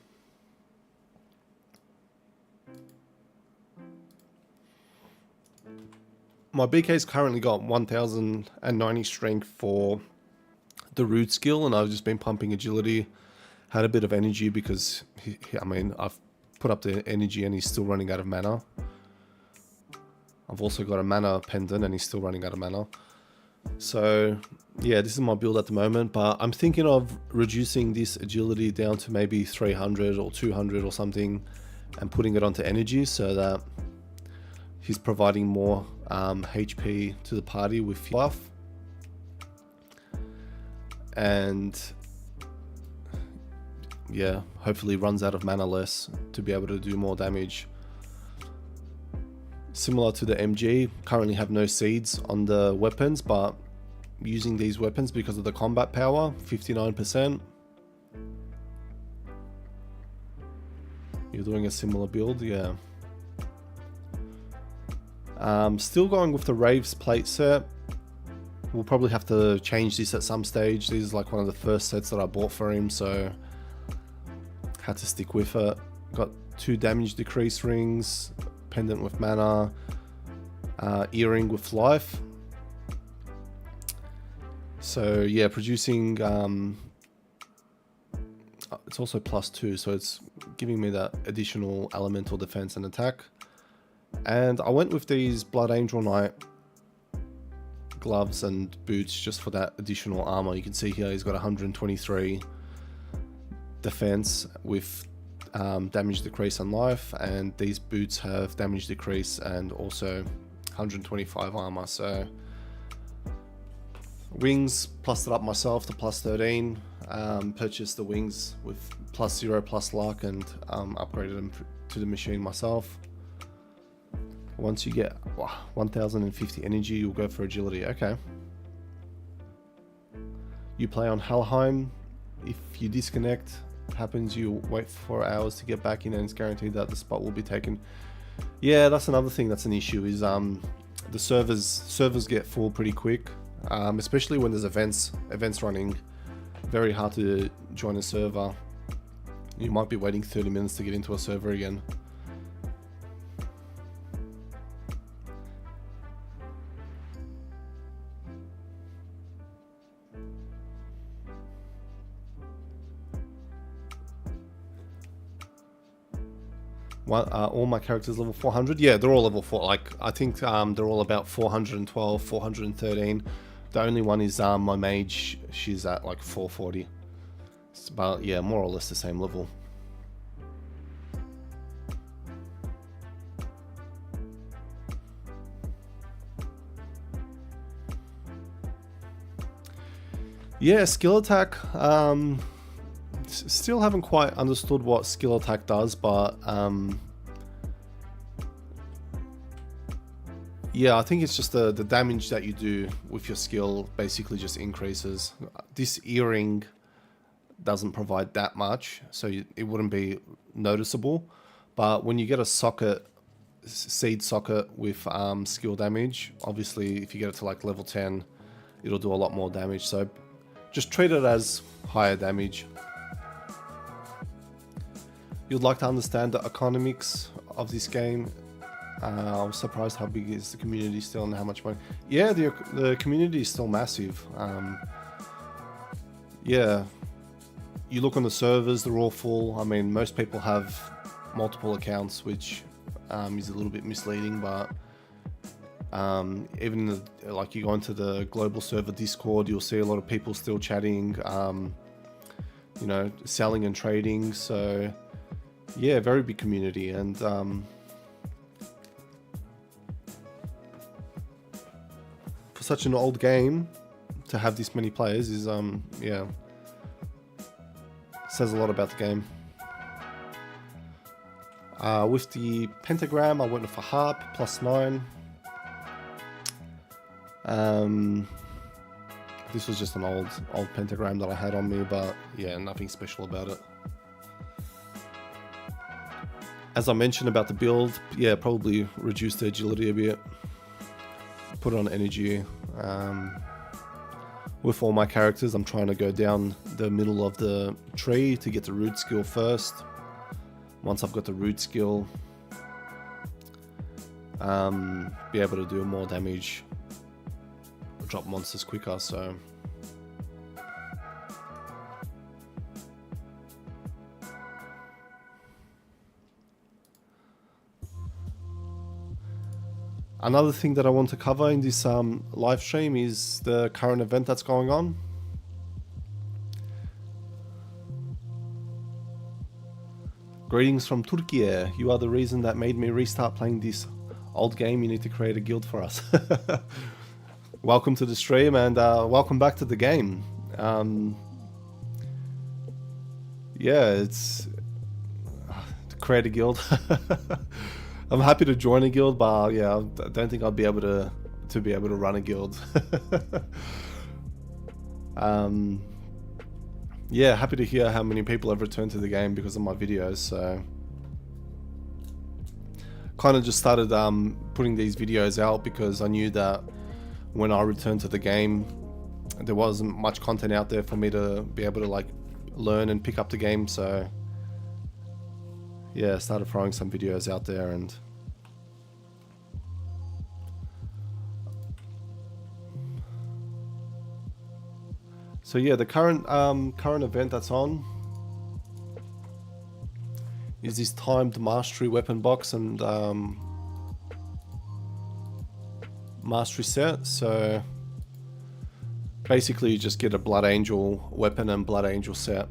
BK's currently got 1090 strength for the root skill, and I've just been pumping agility. Had a bit of energy because I mean, I've put up the energy and he's still running out of mana. I've also got a mana pendant and he's still running out of mana. So yeah, this is my build at the moment, but I'm thinking of reducing this agility down to maybe 300 or 200 or something and putting it onto energy so that he's providing more HP to the party with buff. And yeah, hopefully runs out of mana less to be able to do more damage. Similar to the MG, currently have no seeds on the weapons, but using these weapons because of the combat power, 59%. You're doing a similar build, yeah. Still going with the Raves plate set. We'll probably have to change this at some stage. This is like one of the first sets that I bought for him, so had to stick with it. Got 2 damage decrease rings, pendant with mana, earring with life. So yeah, producing, it's also +2, so it's giving me that additional elemental defense and attack. And I went with these Blood Angel Knight gloves and boots just for that additional armor. You can see here he's got 123 defense with damage decrease and life, and these boots have damage decrease and also 125 armor. So wings, plussed it up myself to +13, purchased the wings with +0 plus luck, and upgraded them to the machine myself. Once you get 1050 energy, you'll go for agility. Okay. You play on Helheim. If you disconnect, happens, you wait for 4 hours to get back in, and it's guaranteed that the spot will be taken. Yeah, that's another thing that's an issue, is the servers get full pretty quick, especially when there's events running. Very hard to join a server. You might be waiting 30 minutes to get into a server again. All my characters level 400. Yeah, they're all level 4. Like, I think they're all about 412, 413. The only one is my mage. She's at like 440. It's about, yeah, more or less the same level. Yeah, skill attack. Still haven't quite understood what skill attack does, but yeah, I think it's just the damage that you do with your skill basically just increases. This earring doesn't provide that much, so it wouldn't be noticeable. But when you get a socket seed socket with skill damage. Obviously, if you get it to like level 10, it'll do a lot more damage. So just treat it as higher damage. You'd like to understand the economics of this game. I was surprised how big is the community still and how much money. Yeah, the community is still massive. Yeah, you look on the servers, they're all full. I mean, most people have multiple accounts, which is a little bit misleading, but even like you go into the global server Discord, you'll see a lot of people still chatting, you know, selling and trading. So yeah, very big community. And for such an old game to have this many players is yeah, says a lot about the game. With the pentagram, I went for harp +9. This was just an old pentagram that I had on me, but yeah, nothing special about it. As I mentioned about the build, yeah, probably reduce the agility a bit, put it on energy. With all my characters, I'm trying to go down the middle of the tree to get the root skill first. Once I've got the root skill, be able to do more damage, drop monsters quicker. So another thing that I want to cover in this live stream is the current event that's going on. Greetings from Turkey. You are the reason that made me restart playing this old game. You need to create a guild for us. Welcome to the stream, and welcome back to the game. Yeah, it's to create a guild. I'm happy to join a guild, but yeah, I don't think I'll be able to run a guild. Yeah, happy to hear how many people have returned to the game because of my videos. So kind of just started putting these videos out because I knew that when I returned to the game, there wasn't much content out there for me to be able to like learn and pick up the game. So yeah, I started throwing some videos out there. And so yeah, the current event that's on is this timed mastery weapon box and mastery set. So basically you just get a Blood Angel weapon and Blood Angel set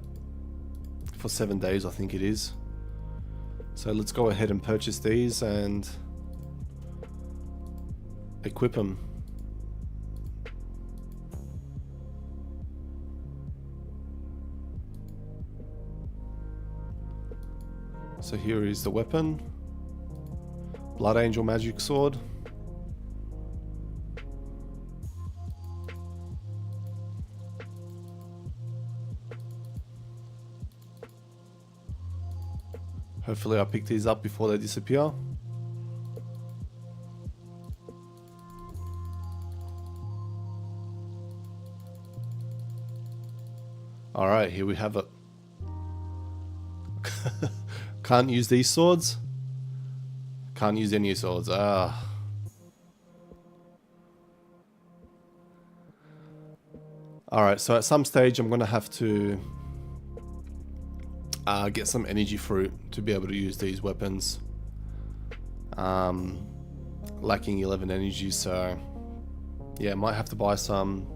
for 7 days, I think it is. So let's go ahead and purchase these and equip them. So here is the weapon, Blood Angel Magic Sword. Hopefully I pick these up before they disappear. Alright, here we have it. Can't use these swords. Can't use any swords. Ah. Alright, so at some stage I'm going to have to get some energy fruit to be able to use these weapons. Lacking 11 energy, so yeah, might have to buy some.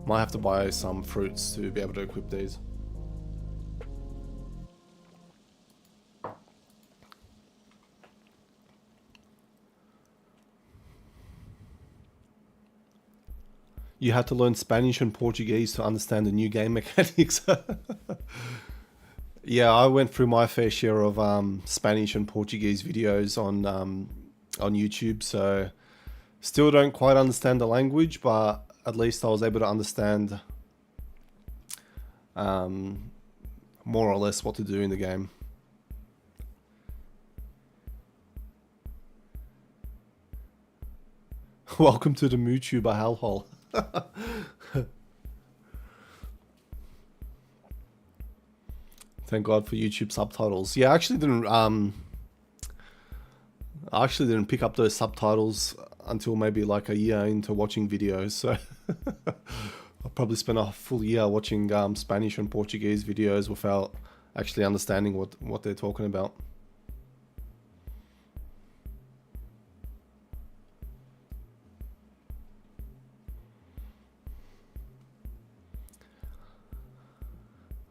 Might have to buy some fruits to be able to equip these. You had to learn Spanish and Portuguese to understand the new game mechanics. Yeah, I went through my fair share of Spanish and Portuguese videos on YouTube, so still don't quite understand the language, but at least I was able to understand more or less what to do in the game. Welcome to the MooTuber hellhole. Thank God for YouTube subtitles. Yeah, I actually didn't pick up those subtitles until maybe like a year into watching videos. So I probably spent a full year watching Spanish and Portuguese videos without actually understanding what they're talking about.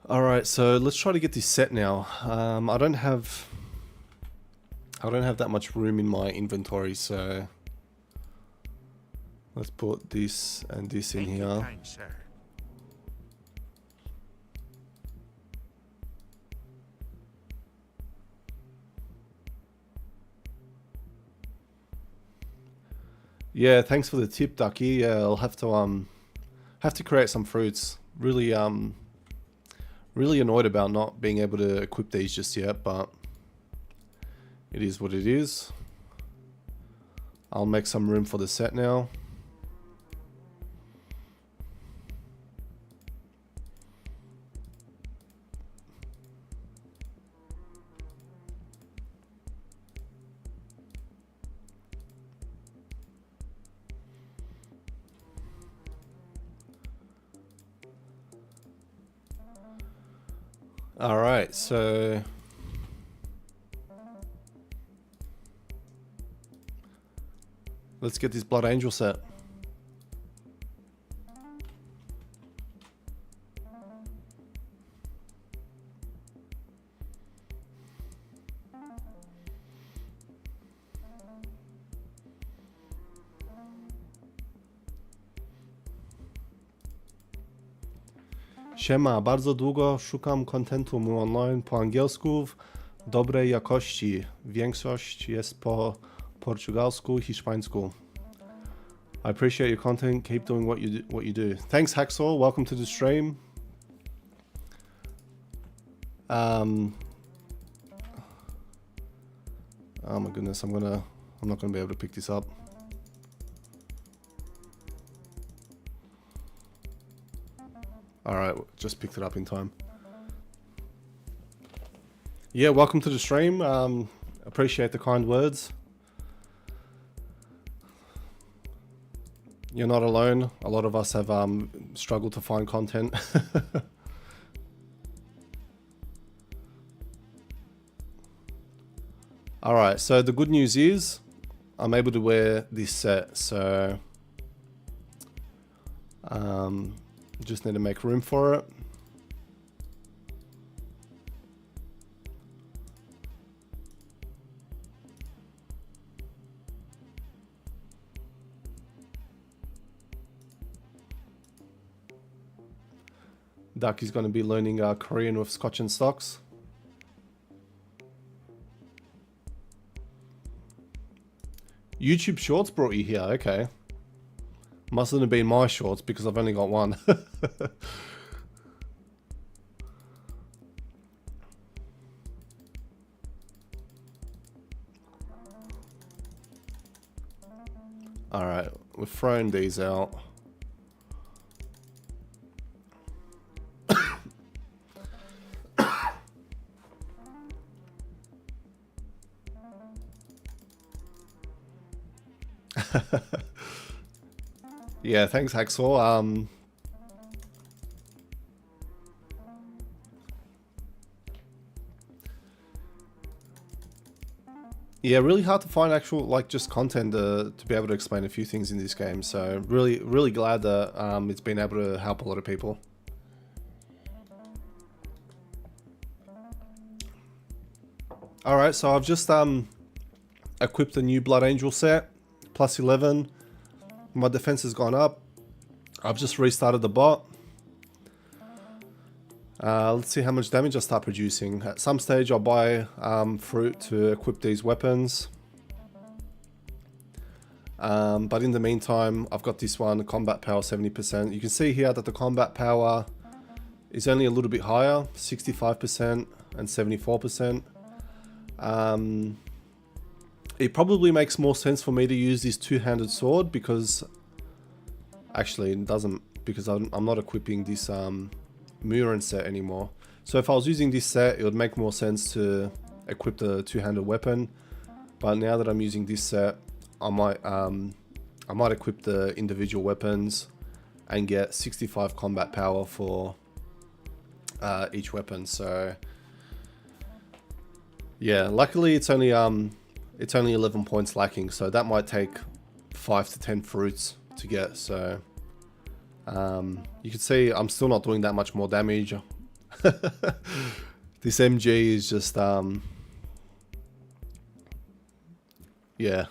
Alright, so let's try to get this set now. I don't have that much room in my inventory, so let's put this and this in here. Yeah, thanks for the tip, Ducky. Yeah, I'll have to create some fruits. Really really annoyed about not being able to equip these just yet, but it is what it is. I'll make some room for the set now. Alright, so let's get this Blood Angel set. Siema, bardzo długo szukam kontentu online po angielsku w dobrej jakości. Większość jest po portugalsku, hiszpańsku. I appreciate your content. Keep doing what you do. Thanks, Hacksaw. Welcome to the stream. Oh my goodness, I'm not gonna be able to pick this up. Alright, just picked it up in time. Yeah, welcome to the stream. Appreciate the kind words. You're not alone. A lot of us have struggled to find content. Alright, so the good news is I'm able to wear this set, so just need to make room for it. Ducky's going to be learning Korean with Scotch and Stocks. YouTube Shorts brought you here, okay. Mustn't have been my shorts because I've only got one. Alright, we've thrown these out. Yeah, thanks, Hacksaw. Yeah, really hard to find actual, like, just content to be able to explain a few things in this game. So really glad that it's been able to help a lot of people. Alright, so I've just equipped a new Blood Angel set, plus 11. My defense has gone up. I've just restarted the bot. Let's see how much damage I start producing. At some stage I'll buy fruit to equip these weapons. But in the meantime, I've got this one, combat power 70%. You can see here that the combat power is only a little bit higher, 65% and 74%. It probably makes more sense for me to use this two-handed sword because actually it doesn't, because I'm not equipping this Murin set anymore. So if I was using this set, it would make more sense to equip the two-handed weapon. But now that I'm using this set, I might equip the individual weapons and get 65 combat power for each weapon. So yeah, luckily it's only 11 points lacking, so that might take 5 to 10 fruits to get. So you can see I'm still not doing that much more damage. This MG is just yeah,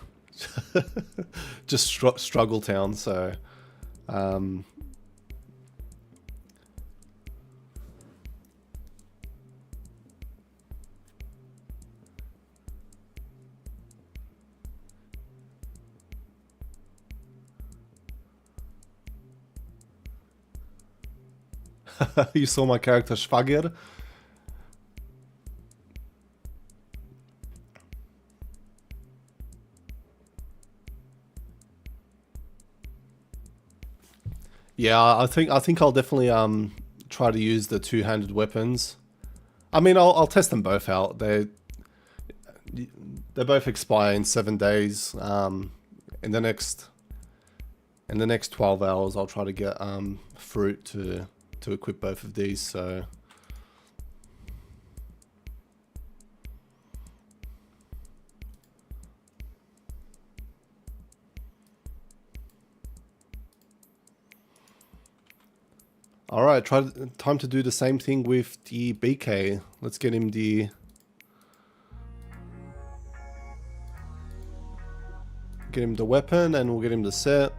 just struggle town. So you saw my character Schwager. Yeah, I think I'll definitely try to use the two-handed weapons. I mean, I'll test them both out. They both expire in 7 days. In the next 12 hours, I'll try to get fruit to equip both of these. So all right, time to do the same thing with the BK. Let's get him the weapon, and we'll get him the set.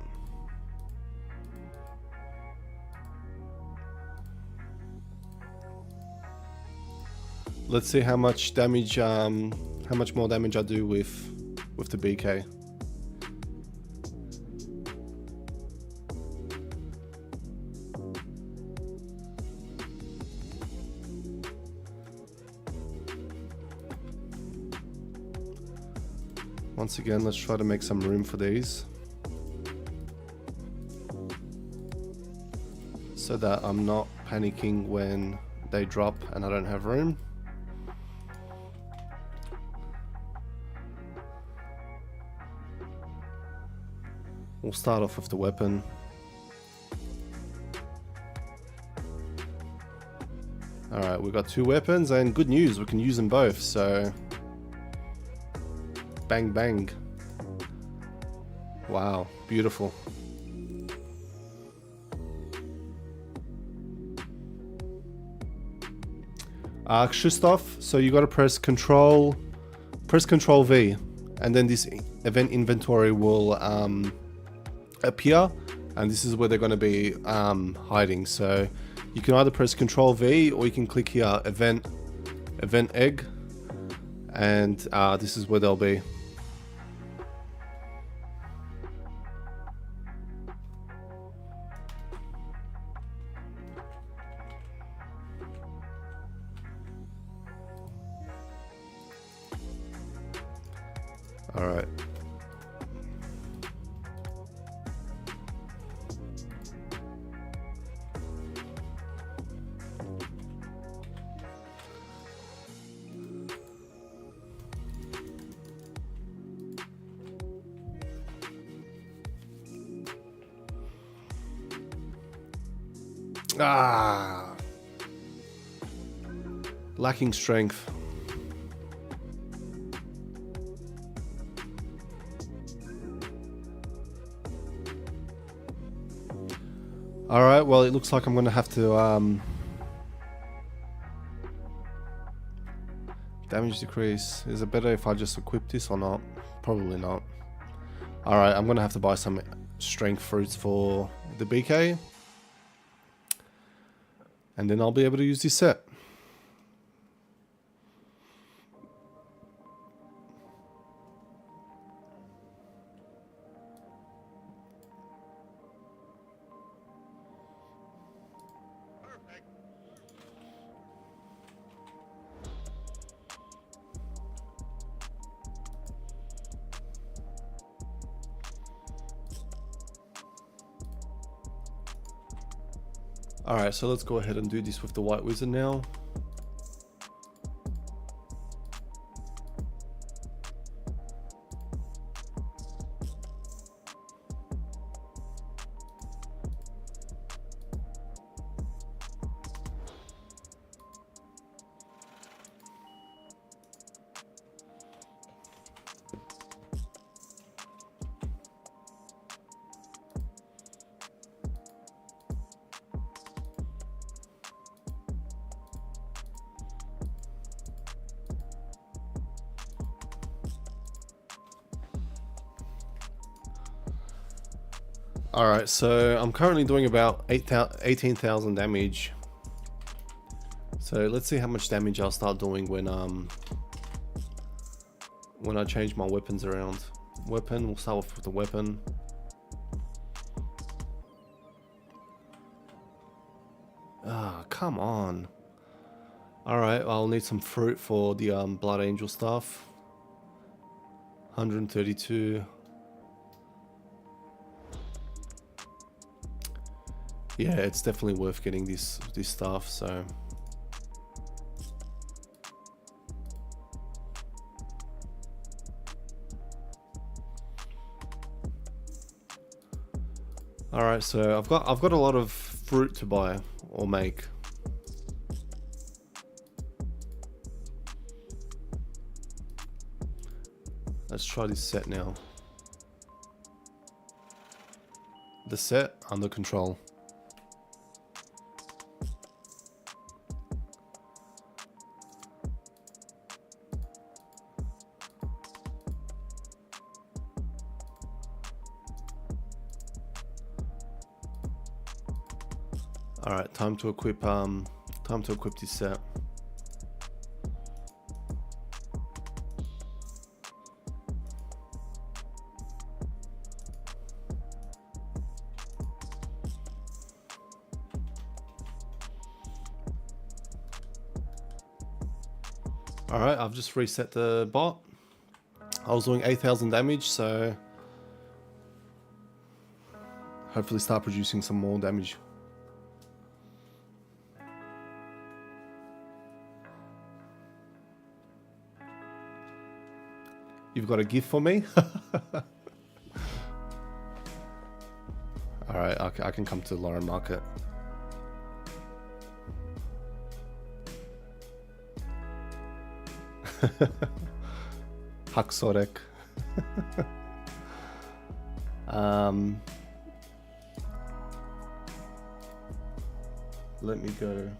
Let's see how much damage, how much more damage I do with the BK. Once again, let's try to make some room for these, so that I'm not panicking when they drop and I don't have room. We'll start off with the weapon. Alright, we've got 2 weapons, and good news, we can use them both, so bang bang. Wow, beautiful. Krzysztof, so you gotta press Control V, and then this event inventory will appear, and this is where they're gonna be hiding. So you can either press Control V, or you can click here, event egg, and this is where they'll be. All right. Lacking strength. Alright, well, it looks like I'm gonna have to damage decrease. Is it better if I just equip this or not? Probably not. Alright, I'm gonna have to buy some strength fruits for the BK, and then I'll be able to use this set. Alright, so let's go ahead and do this with the White Wizard now. Alright, so I'm currently doing about 18,000 damage. So let's see how much damage I'll start doing when I change my weapons around. Weapon, we'll start off with the weapon. Ah, come on. Alright, I'll need some fruit for the Blood Angel stuff. 132. Yeah, it's definitely worth getting this stuff, so. Alright, so I've got a lot of fruit to buy or make. Let's try this set now. The set under control. Alright, time to equip this set. Alright, I've just reset the bot. I was doing 8,000 damage, so hopefully start producing some more damage. You've got a gift for me? Alright, I can come to Lauren Market. Haksorek. Let me go.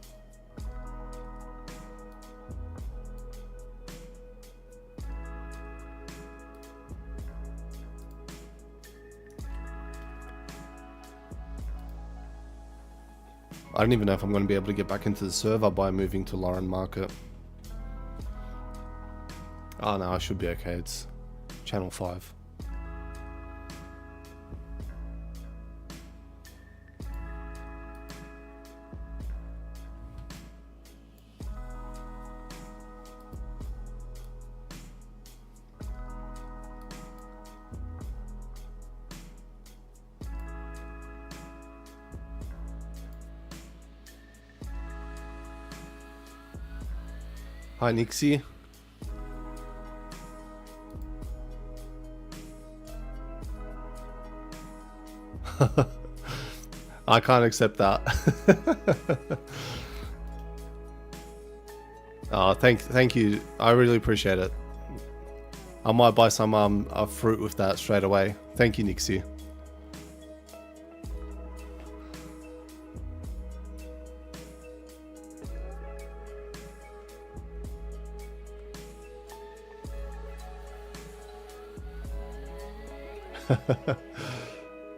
I don't even know if I'm going to be able to get back into the server by moving to Lauren Market. Oh no, I should be okay. It's channel 5. Hi Nixie. I can't accept that. Oh, thank you. I really appreciate it. I might buy some fruit with that straight away. Thank you, Nixie.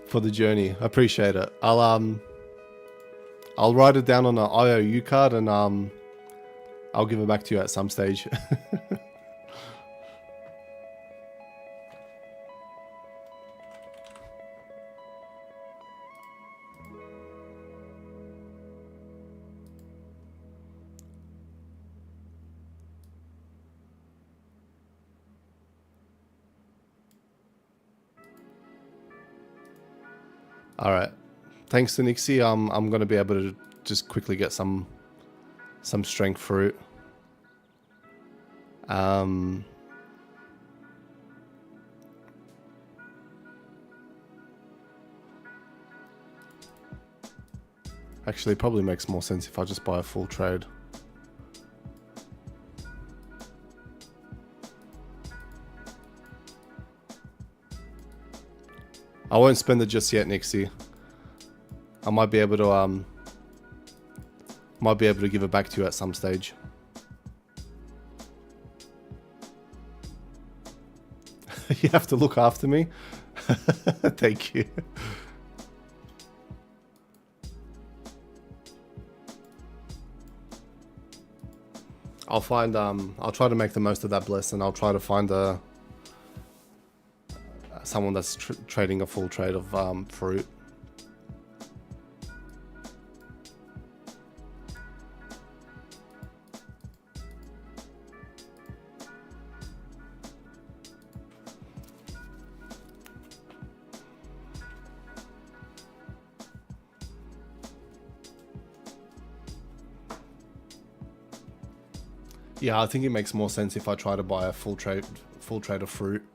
For the journey, I appreciate it. I'll write it down on an IOU card and I'll give it back to you at some stage. All right. Thanks to Nixie, I'm going to be able just quickly get some strength fruit. Actually, it probably makes more sense if I just buy a full trade. I won't spend it just yet, Nixie. I might be able to give it back to you at some stage. You have to look after me. Thank you. I'll find I'll try to make the most of that bless, and I'll try to find someone that's trading a full trade of fruit. Yeah, I think it makes more sense if I try to buy a full trade of fruit.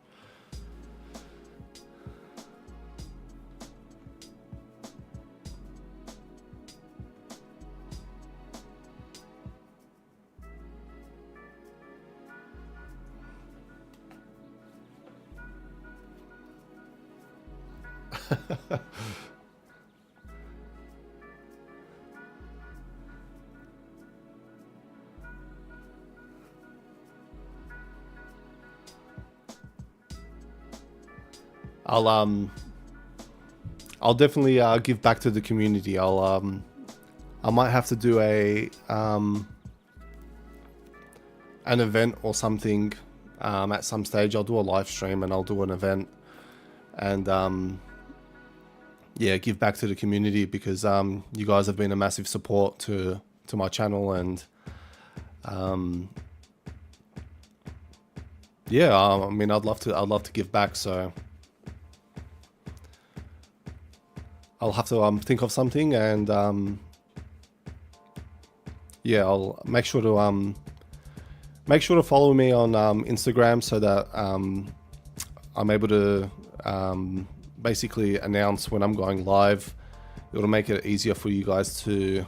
I'll definitely give back to the community. I might have to do an event or something at some stage. I'll do a live stream and I'll do an event, and yeah, give back to the community, because you guys have been a massive support to my channel, and yeah, I mean, I'd love to give back, so I'll have to think of something, and yeah, I'll make sure to follow me on Instagram, so that I'm able to basically announce when I'm going live. It'll make it easier for you guys to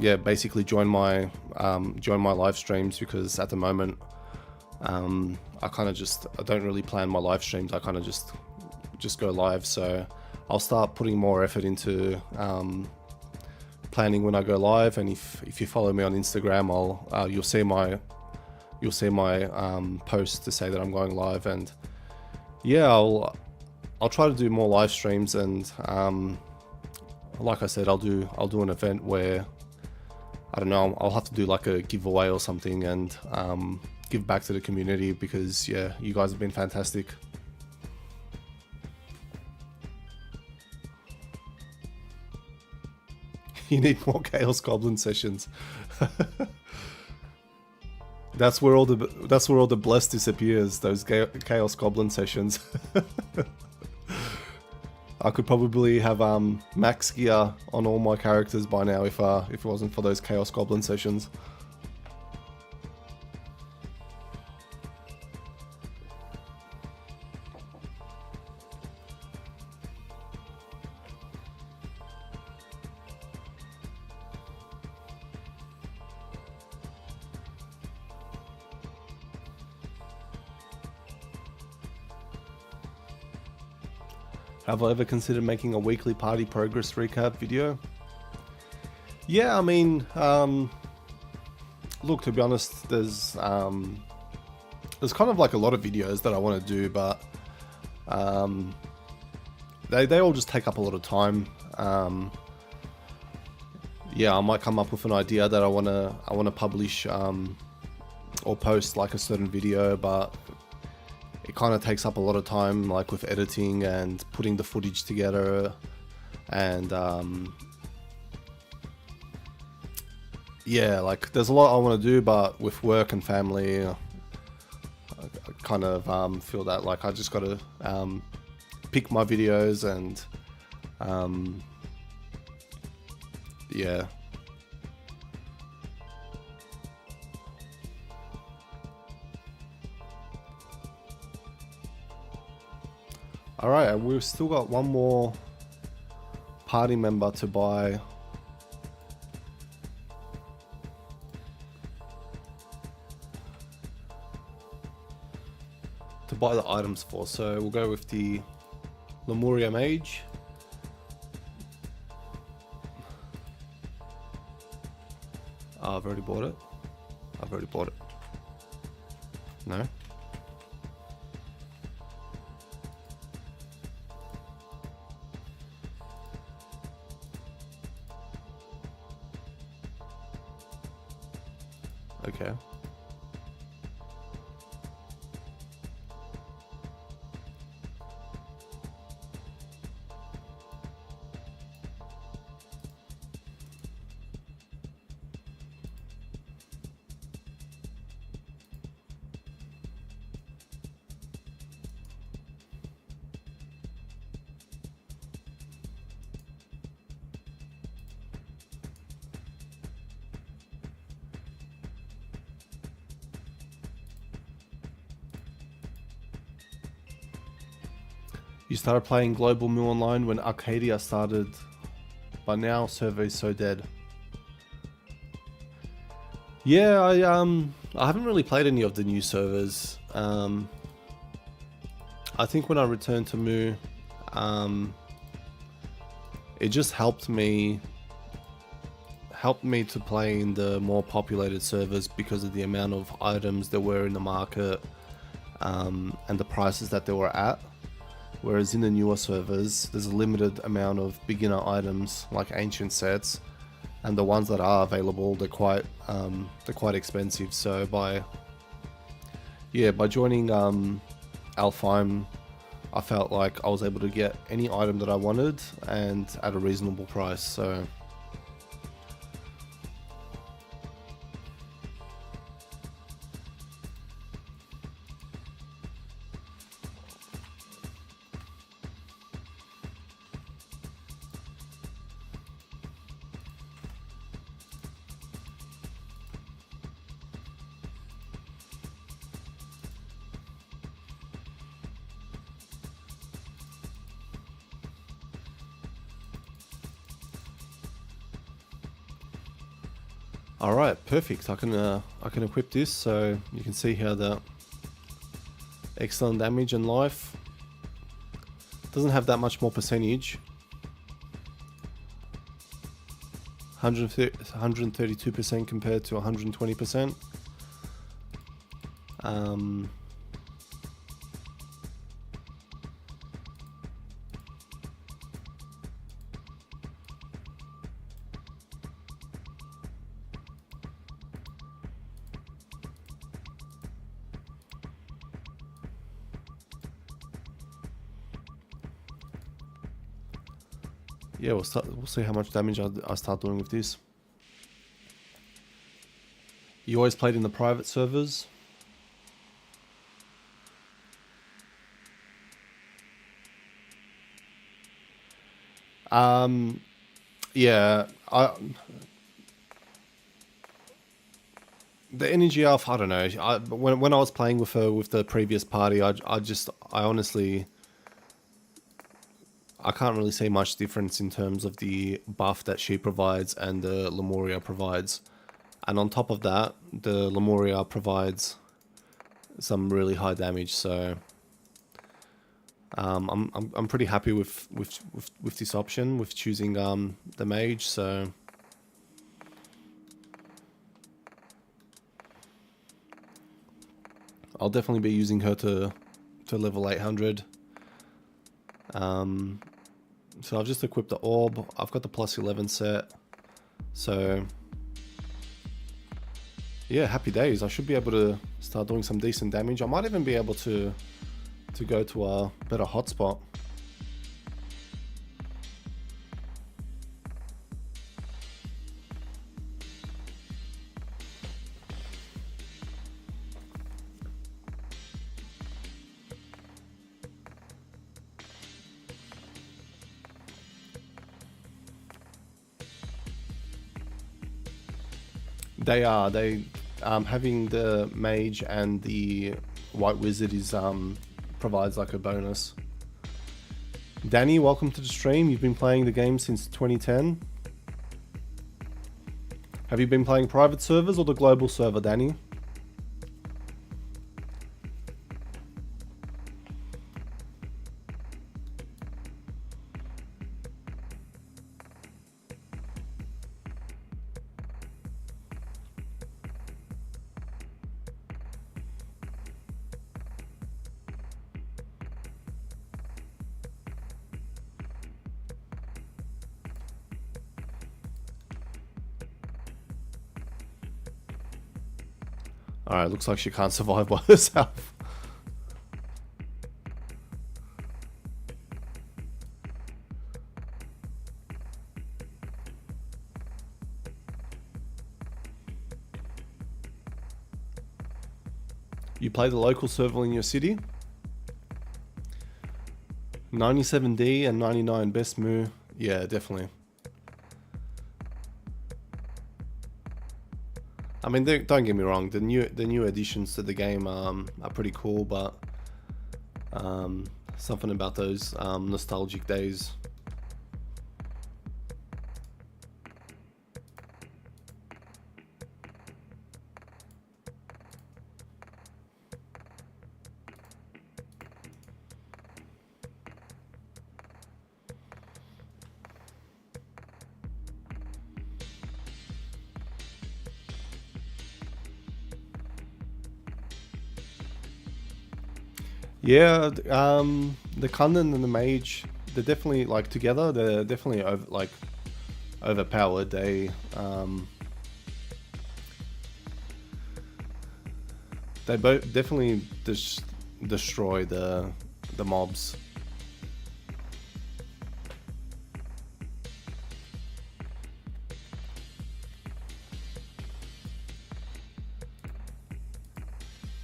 yeah, basically join my live streams, because at the moment I don't really plan my live streams. I kind of just go live, so I'll start putting more effort into planning when I go live. And if you follow me on Instagram, you'll see my post to say that I'm going live, and yeah, I'll try to do more live streams, and like I said, I'll do an event where, I don't know, I'll have to do like a giveaway or something, and give back to the community, because yeah, you guys have been fantastic. You need more Chaos Goblin sessions. That's where all the bless disappears. Those Chaos Goblin sessions. I could probably have max gear on all my characters by now if it wasn't for those Chaos Goblin sessions. Have I ever considered making a weekly party progress recap video? Yeah, I mean, look, to be honest, there's kind of like a lot of videos that I want to do, but they all just take up a lot of time. Yeah, I might come up with an idea that I wanna publish or post like a certain video, but it kind of takes up a lot of time, like with editing and putting the footage together, and yeah, like there's a lot I want to do, but with work and family, I kind of feel that like I just got to pick my videos and Yeah. Alright, and we've still got one more party member to buy. To buy the items for. So we'll go with the Lemuria Mage. Oh, I've already bought it. I've already bought it. No? Okay. You started playing Global Mu Online when Arcadia started, but now server is so dead. Yeah, I haven't really played any of the new servers. I think when I returned to Mu, it just helped me to play in the more populated servers because of the amount of items there were in the market, and the prices that they were at. Whereas in the newer servers, there's a limited amount of beginner items like ancient sets, and the ones that are available, they're quite expensive. So by joining Alfheim, I felt like I was able to get any item that I wanted and at a reasonable price. So alright, perfect. I can equip this, so you can see how the excellent damage and life doesn't have that much more percentage. 132% compared to 120%. Yeah, we'll see how much damage I start doing with this. You always played in the private servers? Yeah, the energy off, I don't know. When I was playing with her with the previous party, I honestly, I can't really see much difference in terms of the buff that she provides and the Lemuria provides. And on top of that, the Lemuria provides some really high damage. So I'm pretty happy with this option with choosing the mage. So I'll definitely be using her to level 800. So I've just equipped the orb. I've got the plus 11 set. So yeah, happy days. I should be able to start doing some decent damage. I might even be able to go to a better hotspot. They are. They having the mage and the white wizard is provides like a bonus. Danny, welcome to the stream. You've been playing the game since 2010. Have you been playing private servers or the global server, Danny? Alright, looks like she can't survive by herself. You play the local server in your city? 97D and 99 best move. Yeah, definitely. I mean, don't get me wrong. The new additions to the game are pretty cool, but something about those nostalgic days. Yeah, the Kundan and the Mage, they're definitely like together. They're definitely overpowered. They both definitely destroy the mobs.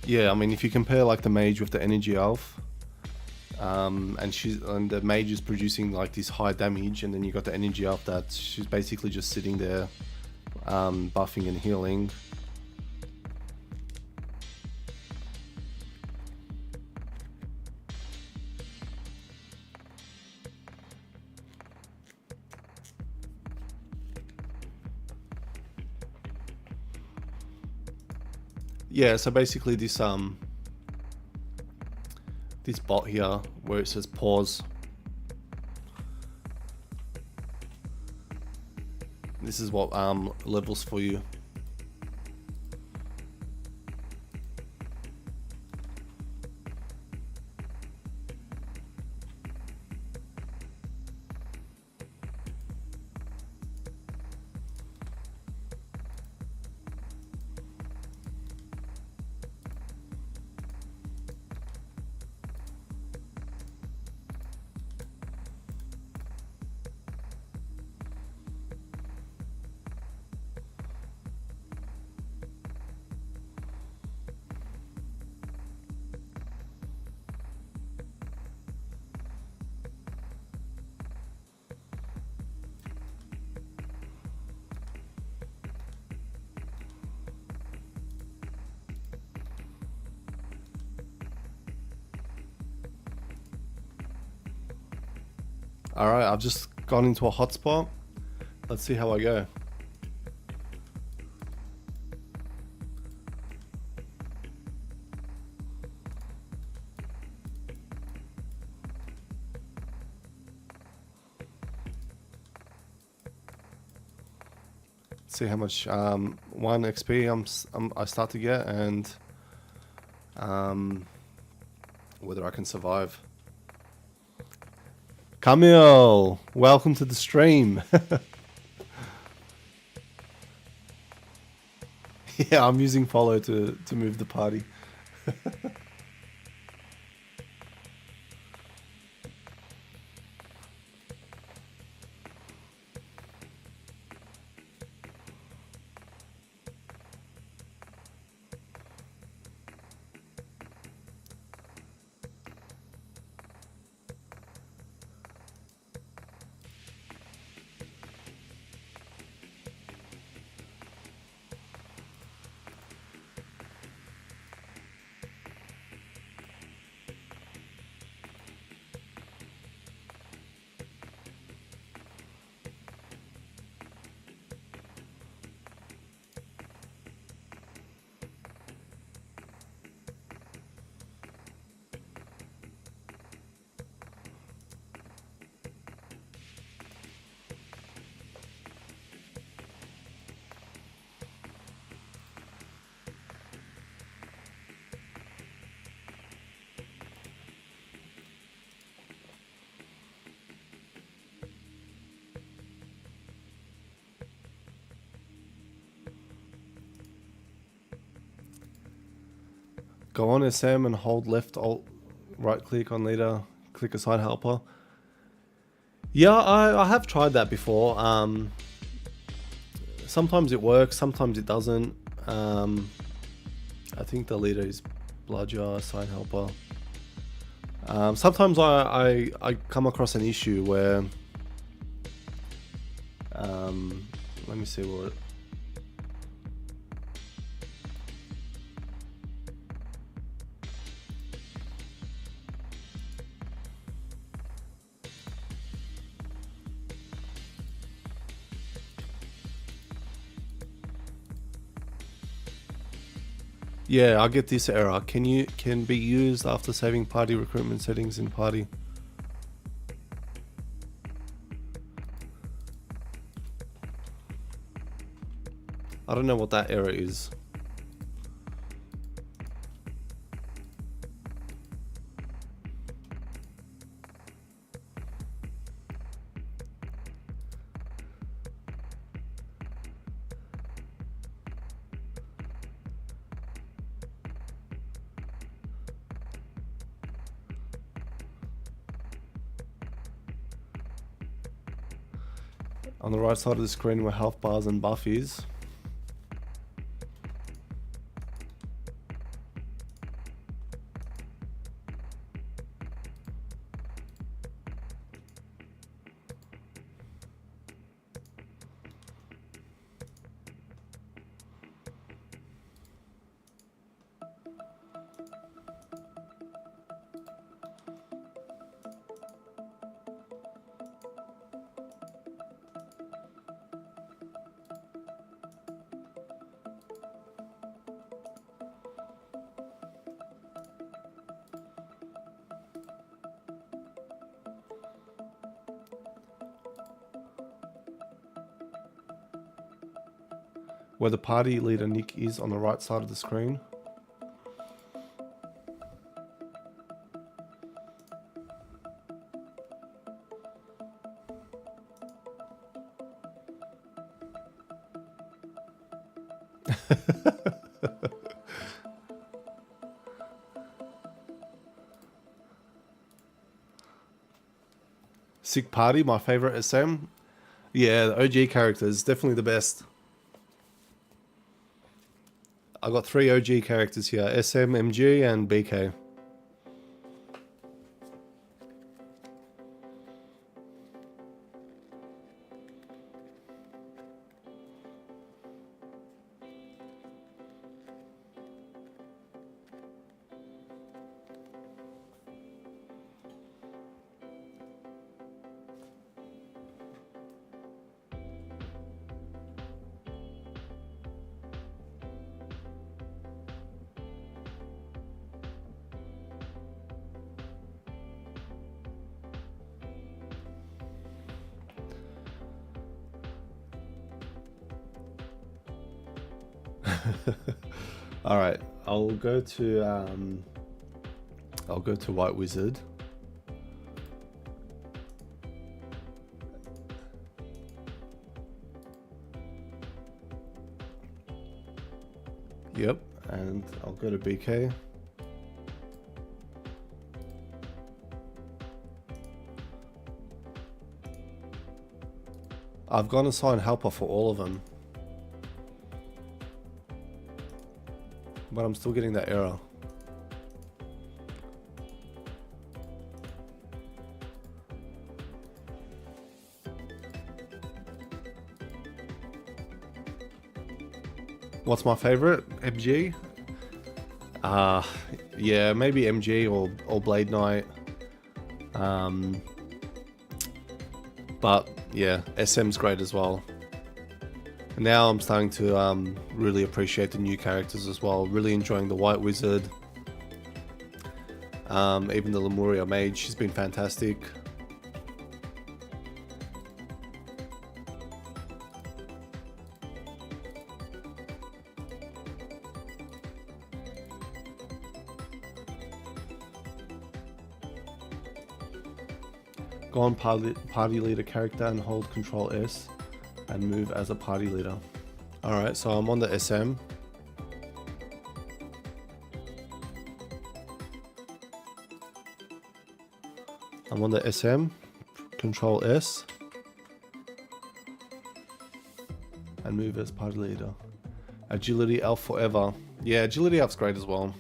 Yeah, I mean, if you compare like the mage with the energy elf, and the mage is producing like this high damage, and then you got the energy elf that she's basically just sitting there, buffing and healing. Yeah, so basically this bot here where it says pause. This is what levels for you. Alright, I've just gone into a hotspot. Let's see how I go. See how much 1 XP I start to get, and whether I can survive. Camille, welcome to the stream. Yeah, I'm using follow to move the party. Go on SM and hold left alt, right click on leader, click assign helper. Yeah, I have tried that before. Sometimes it works, sometimes it doesn't. I think the leader is bludger, assign helper. Sometimes I come across an issue where, let me see what. Yeah, I get this error. Can be used after saving party recruitment settings in party. I don't know what that error is. On the right side of the screen where health bars and buff is. Where the party leader nick is on the right side of the screen. Sick Party, my favorite SM. Yeah, the OG characters, definitely the best. I got 3 OG characters here, SM, MG, and BK. All right, I'll go to White Wizard. Yep, and I'll go to BK. I've gone assign helper for all of them, but I'm still getting that error. What's my favorite? MG? Yeah, maybe MG or Blade Knight. But yeah, SM's great as well. And now I'm starting to really appreciate the new characters as well. Really enjoying the White Wizard. Even the Lemuria Mage, she's been fantastic. Go on party leader character and hold Control S and move as a party leader. Alright, so I'm on the SM. I'm on the SM, Control S, and move as party leader. Agility elf forever. Yeah, agility elf's great as well.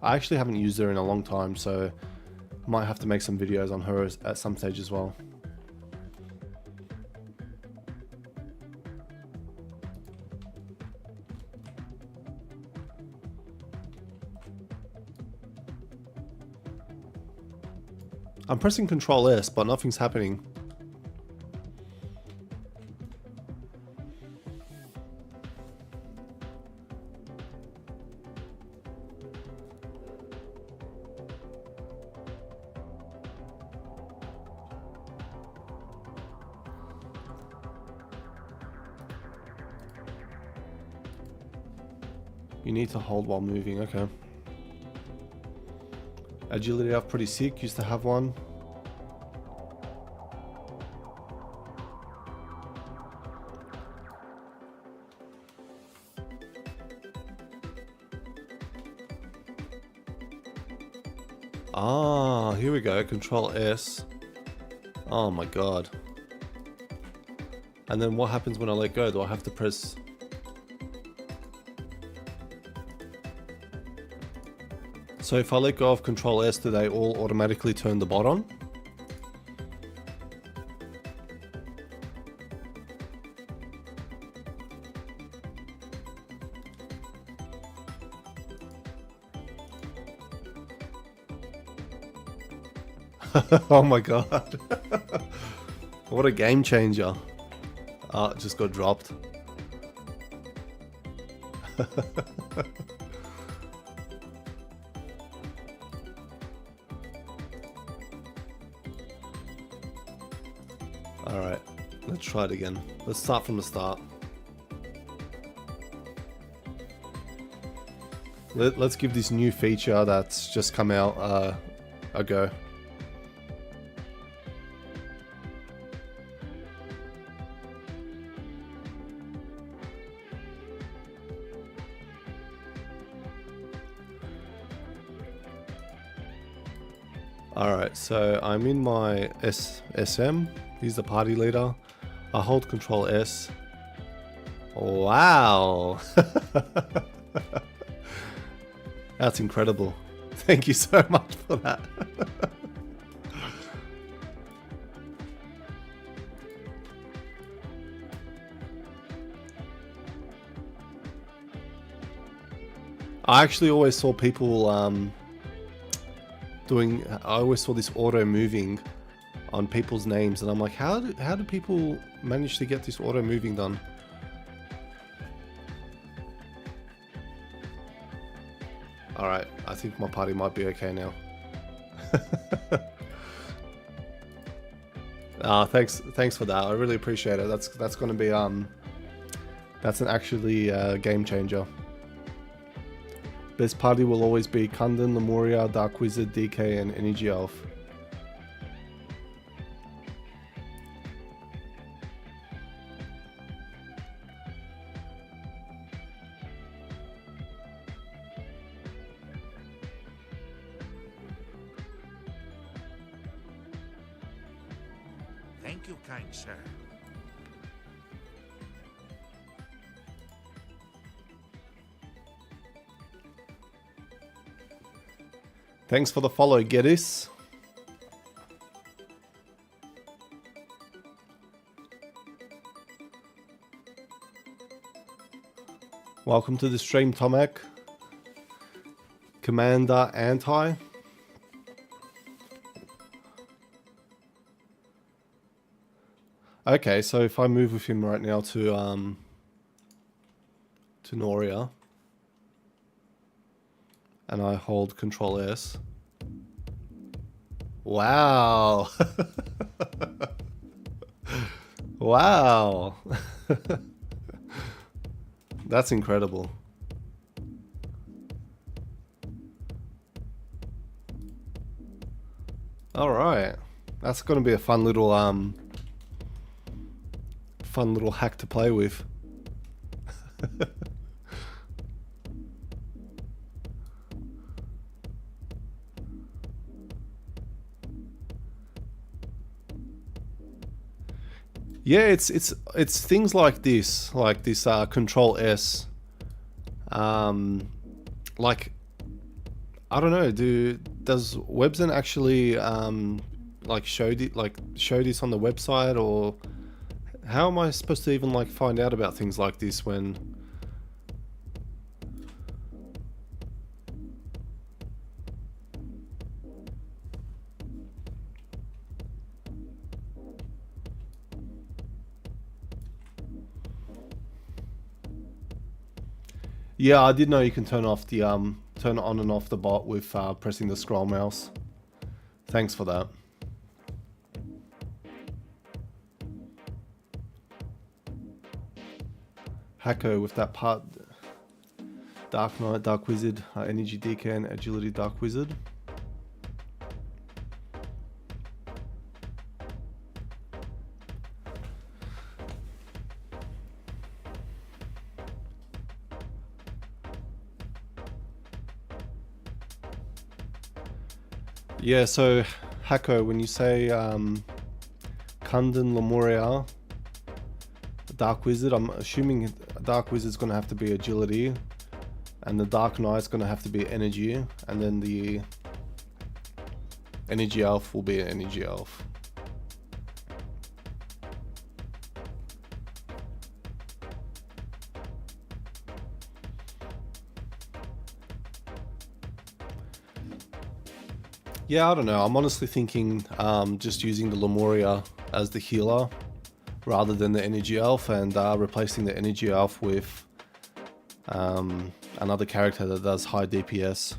I actually haven't used her in a long time, so might have to make some videos on her at some stage as well. I'm pressing Control S, but nothing's happening. You need to hold while moving, okay. Agility elf pretty sick, used to have one. Ah, here we go, Control S. Oh my god. And then what happens when I let go? Do I have to press... So if I let go of Control S, do they all automatically turn the bot on? Oh my god. What a game changer. Oh, it just got dropped. Alright, let's try it again. Let's start from the start. Let's give this new feature that's just come out a go. Alright, so I'm in my SM. He's the party leader. I hold Control S. Wow! That's incredible. Thank you so much for that. I actually always saw people I always saw this auto moving on people's names, and I'm like, how do people manage to get this auto moving done? Alright, I think my party might be okay now. Thanks for that. I really appreciate it. That's gonna be that's an actually game changer. Best party will always be Kundan, Lemuria, Dark Wizard, DK, and Energy Elf. Thank you, kind sir. Thanks for the follow, Geddes. Welcome to the stream, Tomac. Commander Anti. Okay, so if I move with him right now to Noria, and I hold Control S. Wow. Wow. That's incredible. All right. That's going to be a fun little hack to play with. Yeah, it's things like this, Control S. Like, I don't know. Does Webzen actually show this on the website, or how am I supposed to even like find out about things like this when? Yeah, I did know you can turn on and off the bot with pressing the scroll mouse. Thanks for that. Hacko with that part. Dark Knight, Dark Wizard, Energy Decan, Agility, Dark Wizard. Yeah, so Hacko, when you say Kundan Lemuria, Dark Wizard, I'm assuming Dark Wizard's going to have to be Agility, and the Dark Knight's going to have to be Energy, and then the Energy Elf will be an Energy Elf. Yeah, I don't know. I'm honestly thinking just using the Lemuria as the healer rather than the Energy Elf, and replacing the Energy Elf with another character that does high DPS.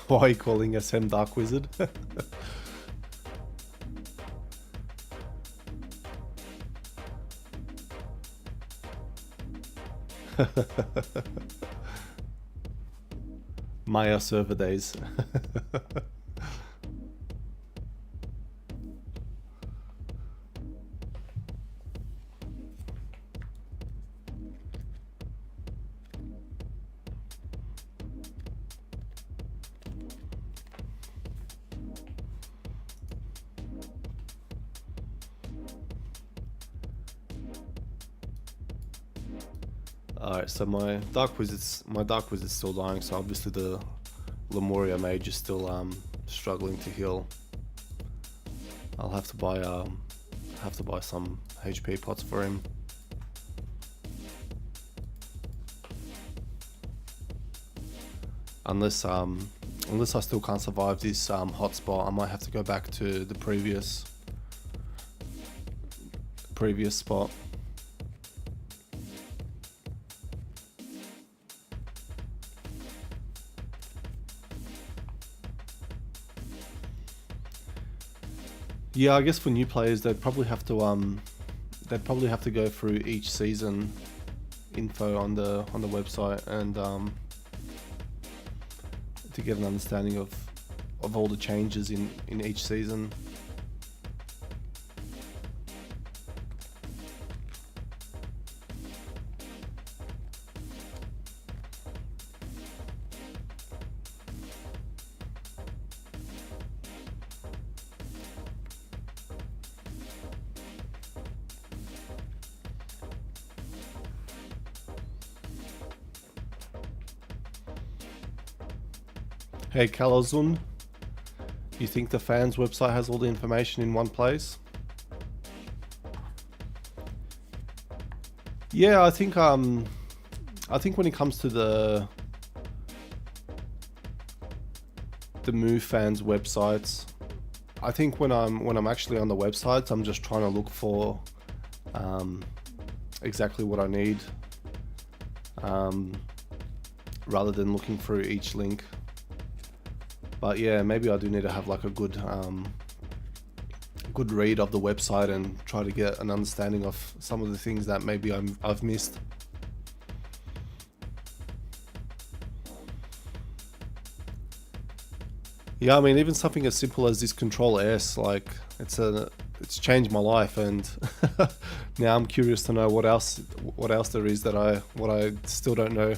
Why are you calling SM Dark Wizard? Maya server days. Alright, so my Dark Wizard's still dying, so obviously the Lemuria Mage is still struggling to heal. I'll have to buy some HP pots for him. Unless I still can't survive this hotspot, I might have to go back to the previous spot. Yeah, I guess for new players, they'd probably have to go through each season info on the website and to get an understanding of all the changes in each season. Hey Kalazun, you think the fans website has all the information in one place? Yeah, I think when it comes to the Move fans websites, I think when I'm actually on the websites, I'm just trying to look for exactly what I need, rather than looking through each link. But yeah, maybe I do need to have like a good good read of the website and try to get an understanding of some of the things that maybe I've missed. Yeah, I mean, even something as simple as this Control S, like it's changed my life, and now I'm curious to know what else there is that I still don't know.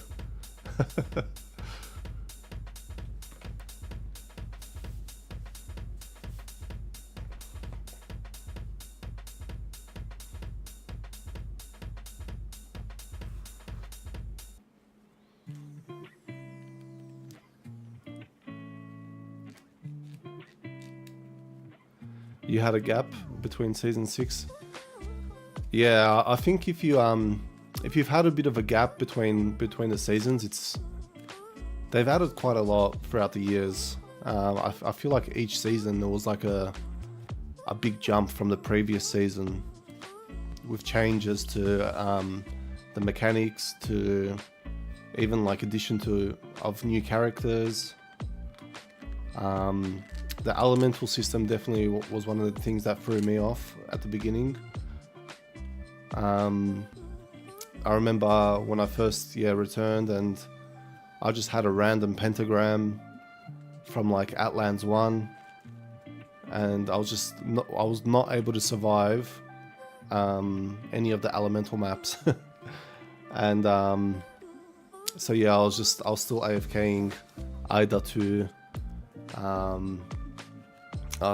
You had a gap between season 6. Yeah, I think if you've had a bit of a gap between the seasons, they've added quite a lot throughout the years. I feel like each season there was like a big jump from the previous season, with changes to the mechanics, to even like addition of new characters. The elemental system definitely was one of the things that threw me off at the beginning. I remember when I first returned, and I just had a random pentagram from like Outlands 1, and I was not able to survive any of the elemental maps. And so yeah, I was still AFKing either to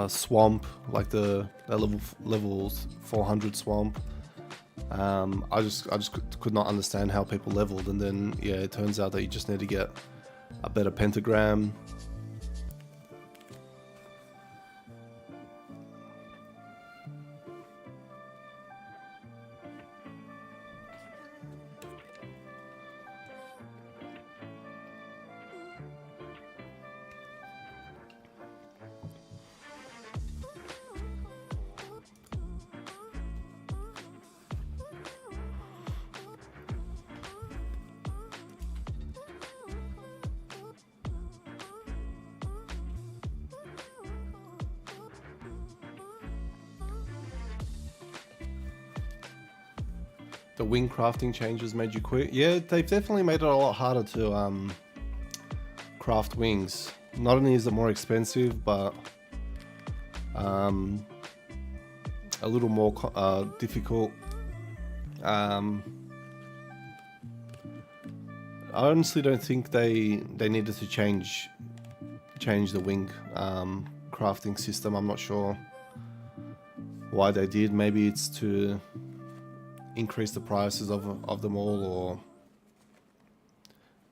swamp, like the level 400 swamp. I just could not understand how people leveled, and then yeah, it turns out that you just need to get a better pentagram. The wing crafting changes made you quit. Yeah, they've definitely made it a lot harder to craft wings. Not only is it more expensive, but a little more difficult. I honestly don't think they needed to change the wing crafting system. I'm not sure why they did. Maybe it's to increase the prices of them all, or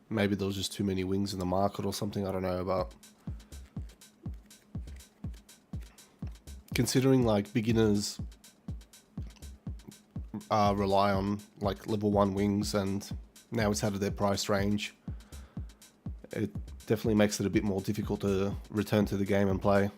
maybe there was just too many wings in the market or something. I don't know, but considering like beginners rely on like level 1 wings, and now it's out of their price range, it definitely makes it a bit more difficult to return to the game and play.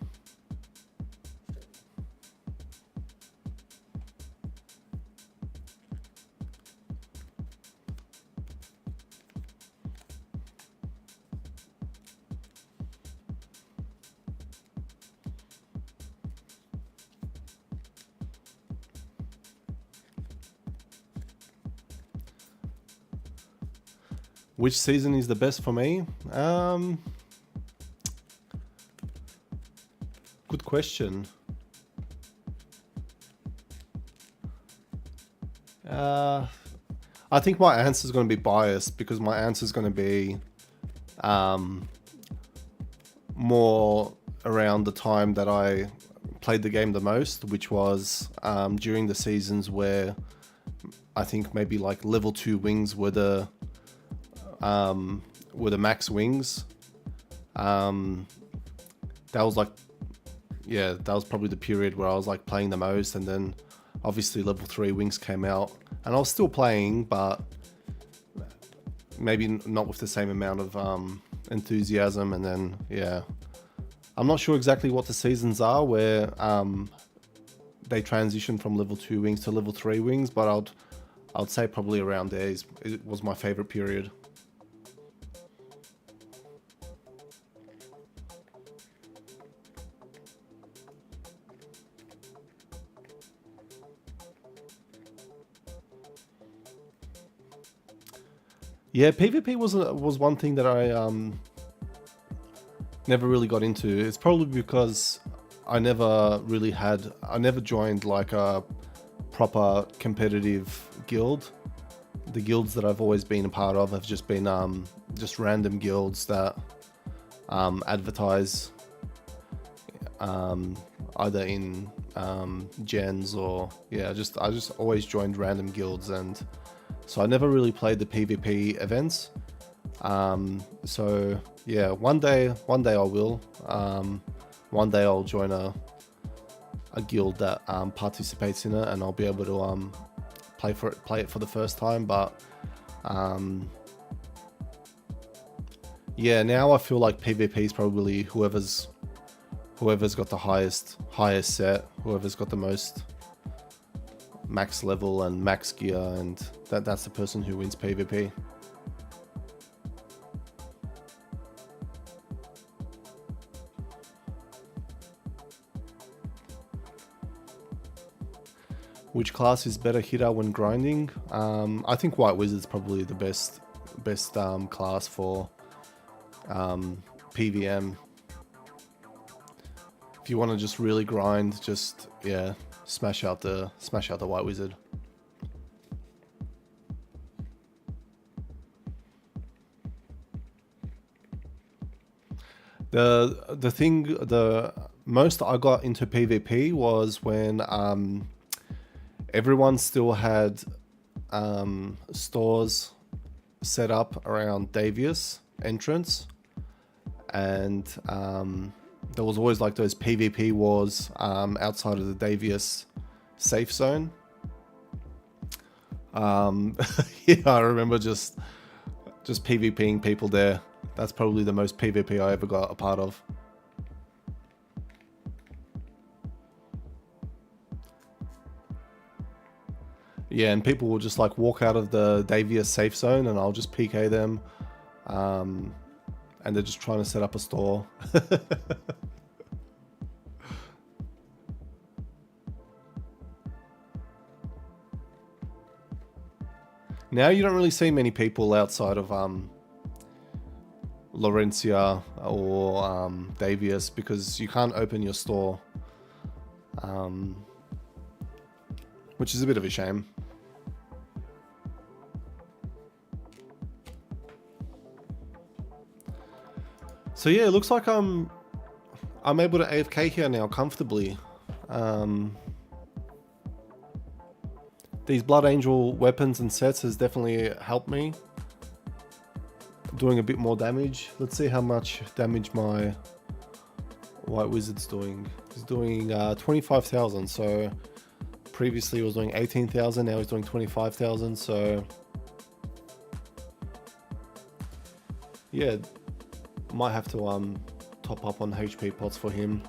Which season is the best for me? Good question. I think my answer is going to be biased, because my answer is going to be more around the time that I played the game the most, which was during the seasons where I think maybe like level 2 wings were the max wings. That was like, yeah, that was probably the period where I was like playing the most, and then obviously level 3 wings came out, and I was still playing, but maybe not with the same amount of enthusiasm. And then yeah, I'm not sure exactly what the seasons are where they transition from level 2 wings to level 3 wings, but I'd say probably around there it was my favorite period. Yeah, PvP was one thing that I never really got into. It's probably because I never joined like a proper competitive guild. The guilds that I've always been a part of have just been just random guilds that advertise either in gens or yeah, I just always joined random guilds, and so I never really played the PvP events. So yeah, one day I will. One day I'll join a guild that participates in it, and I'll be able to play it for the first time. But yeah, now I feel like PvP is probably whoever's got the highest set, whoever's got the most max level and max gear, and that's the person who wins PvP. Which class is better hitter when grinding? I think White Wizard's probably the best class for PVM. If you want to just really grind, just yeah, smash out the White Wizard. The most I got into PvP was when everyone still had stores set up around Davius entrance, and there was always like those PvP wars outside of the Davius safe zone. Yeah, I remember just PvPing people there. That's probably the most PvP I ever got a part of. Yeah, and people will just like walk out of the Davius safe zone, and I'll just PK them, and they're just trying to set up a store. Now you don't really see many people outside of Laurentia or Davius because you can't open your store, which is a bit of a shame. So yeah, it looks like I'm able to AFK here now comfortably. These Blood Angel weapons and sets has definitely helped me. Doing a bit more damage. Let's see how much damage my White Wizard's doing. He's doing 25,000, so previously he was doing 18,000, now he's doing 25,000, so yeah, might have to top up on HP pots for him.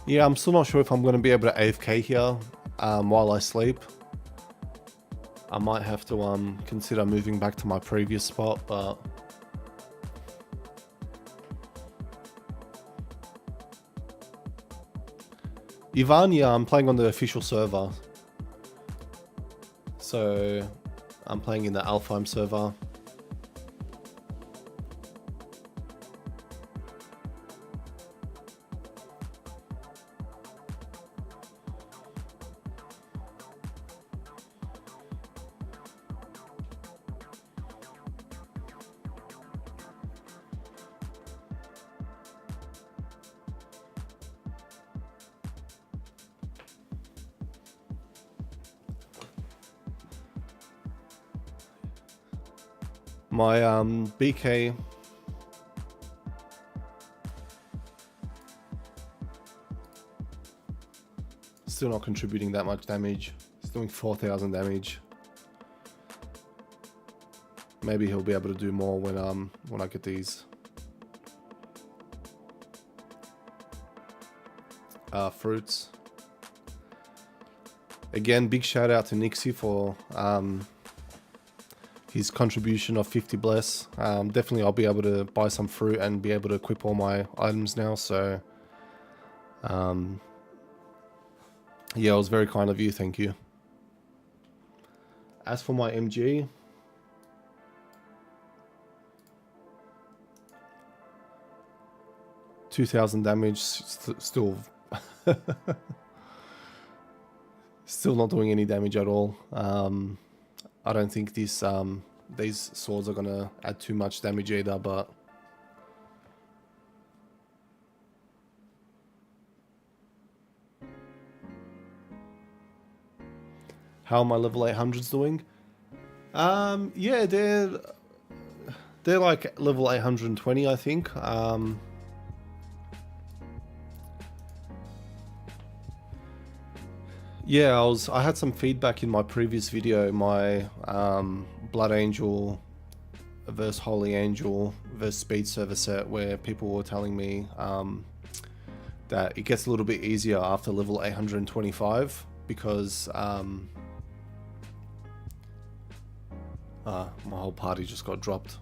Yeah, I'm still not sure if I'm going to be able to AFK here while I sleep. I might have to consider moving back to my previous spot, but Ivan, yeah, I'm playing on the official server. So I'm playing in the Alfheim server. My BK still not contributing that much damage. It's doing 4,000 damage. Maybe he'll be able to do more when I get these fruits. Again, big shout out to Nixie for his contribution of 50 bless. Definitely I'll be able to buy some fruit and be able to equip all my items now, so yeah, it was very kind of you, thank you. As for my MG, $2,000 damage, still still not doing any damage at all. I don't think these swords are gonna add too much damage either, but how are my level 800s doing? Yeah, they're like level 820, I think. Yeah, I had some feedback in my previous video, my Blood Angel versus Holy Angel versus Speed Server set, where people were telling me that it gets a little bit easier after level 825 because my whole party just got dropped.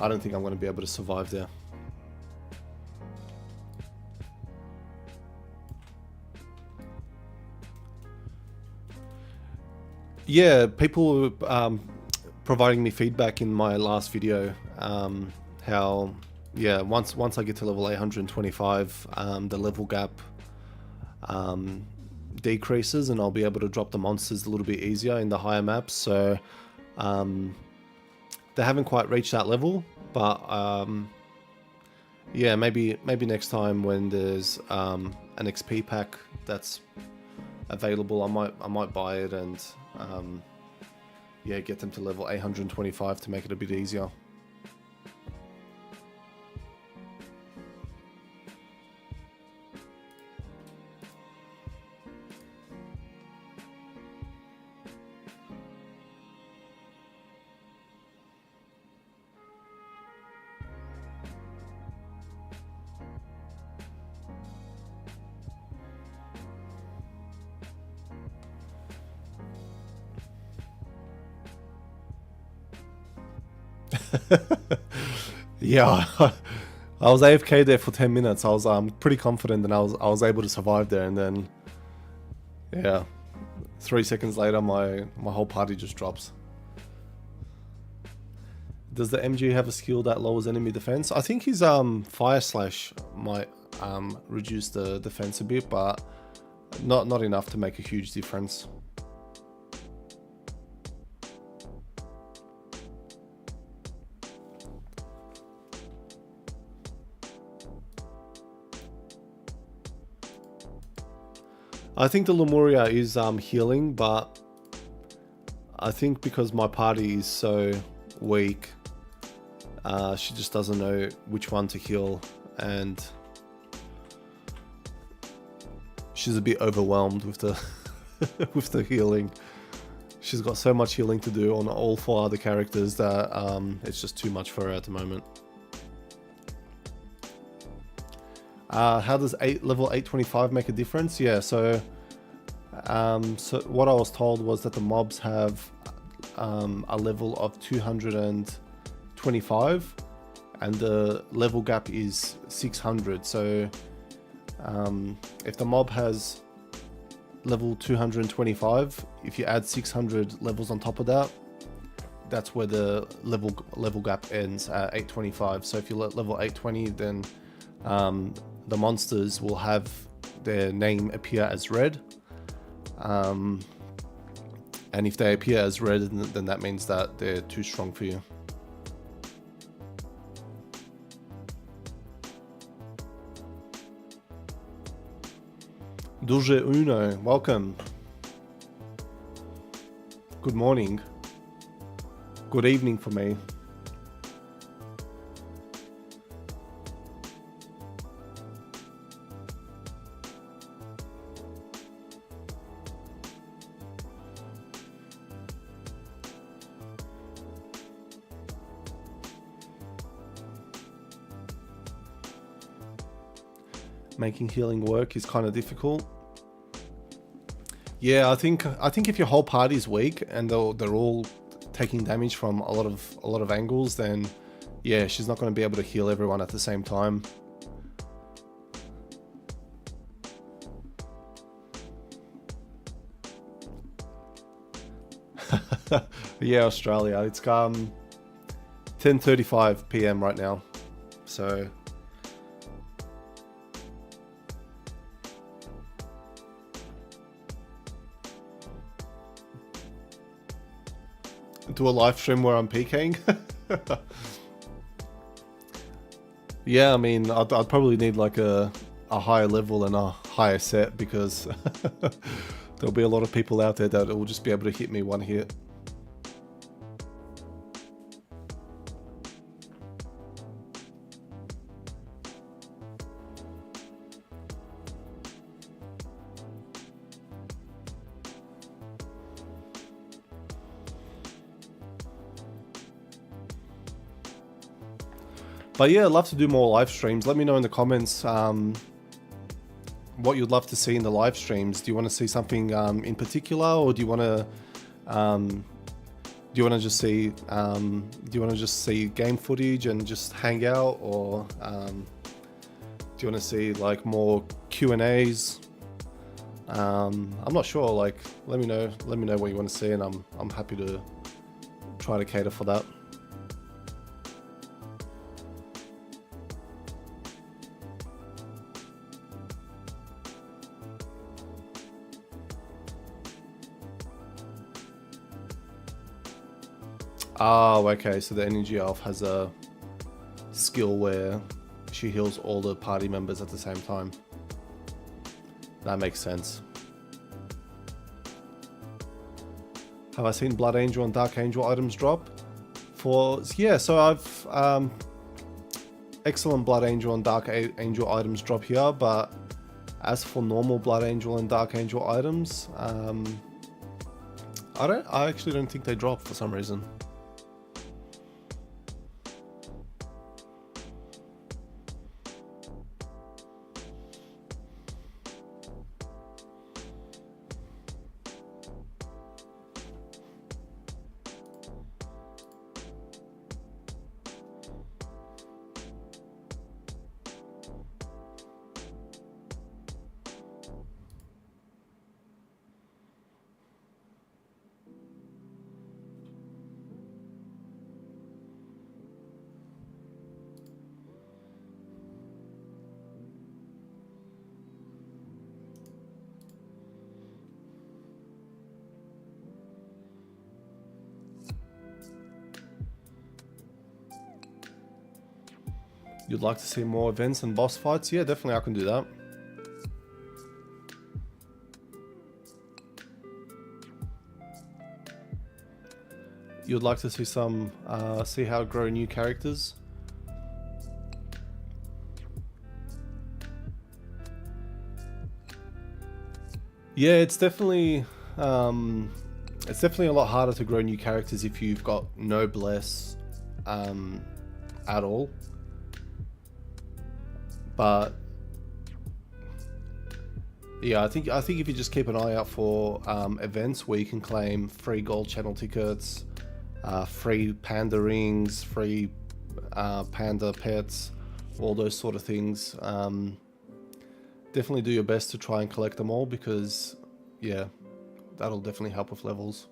I don't think I'm going to be able to survive there. Yeah, people were providing me feedback in my last video, how, yeah, once I get to level 825, the level gap decreases and I'll be able to drop the monsters a little bit easier in the higher maps, so they haven't quite reached that level, but yeah, maybe next time when there's an XP pack that's available, I might buy it and yeah, get them to level 825 to make it a bit easier. Yeah, I was AFK there for 10 minutes. I was pretty confident that I was able to survive there, and then yeah, 3 seconds later my whole party just drops. Does the MG have a skill that lowers enemy defense? I think his Fire Slash might reduce the defense a bit, but not enough to make a huge difference. I think the Lemuria is healing, but I think because my party is so weak, she just doesn't know which one to heal, and she's a bit overwhelmed with the with the healing. She's got so much healing to do on all 4 other characters that it's just too much for her at the moment. How does level 825 make a difference? Yeah, so what I was told was that the mobs have a level of 225 and the level gap is 600. So if the mob has level 225, if you add 600 levels on top of that, that's where the level gap ends at 825. So if you're at level 820, then the monsters will have their name appear as red, and if they appear as red, then that means that they're too strong for you. Duże Uno, welcome. Good morning. Good evening for me. making healing work is kind of difficult. Yeah, I think if your whole party's weak and they're all taking damage from a lot of angles, then yeah, she's not going to be able to heal everyone at the same time. Yeah, Australia. It's 10:35 p.m. right now, so. Do a live stream where I'm PKing. Yeah, I mean, I'd probably need like a higher level and a higher set, because there'll be a lot of people out there that will just be able to hit me one hit. But yeah, I'd love to do more live streams. Let me know in the comments what you'd love to see in the live streams. Do you want to see something in particular, or do you want to just see game footage and just hang out, or do you want to see like more Q&As? I'm not sure. Like, let me know what you want to see, and I'm happy to try to cater for that. Oh, okay, so the energy elf has a skill where she heals all the party members at the same time. That makes sense. Have I seen Blood Angel and Dark Angel items drop? Yeah, so I've excellent Blood Angel and Dark Angel items drop here, but as for normal Blood Angel and Dark Angel items, I actually don't think they drop for some reason. You'd like to see more events and boss fights? Yeah, definitely I can do that. You'd like to see some, see how to grow new characters? Yeah, it's definitely a lot harder to grow new characters if you've got noblesse at all. But yeah, I think if you just keep an eye out for events where you can claim free gold channel tickets, free panda rings, free panda pets, all those sort of things, definitely do your best to try and collect them all, because yeah, that'll definitely help with levels.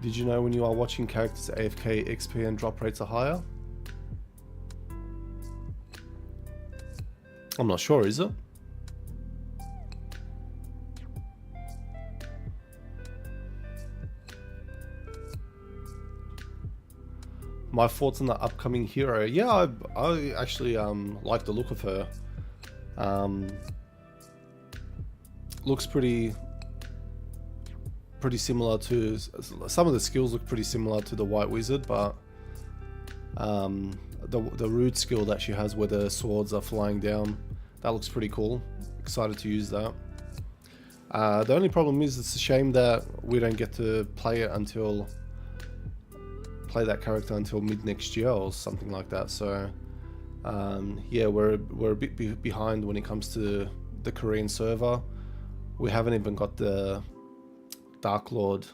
Did you know when you are watching characters AFK, XP and drop rates are higher? I'm not sure, is it? My thoughts on the upcoming hero. Yeah, I actually like the look of her. Looks pretty similar to, some of the skills look pretty similar to the White Wizard, but the root skill that she has where the swords are flying down, that looks pretty cool. Excited to use that. The only problem is it's a shame that we don't get to play that character until mid next year or something like that. So yeah, we're a bit behind when it comes to the Korean server. We haven't even got the Dark Lord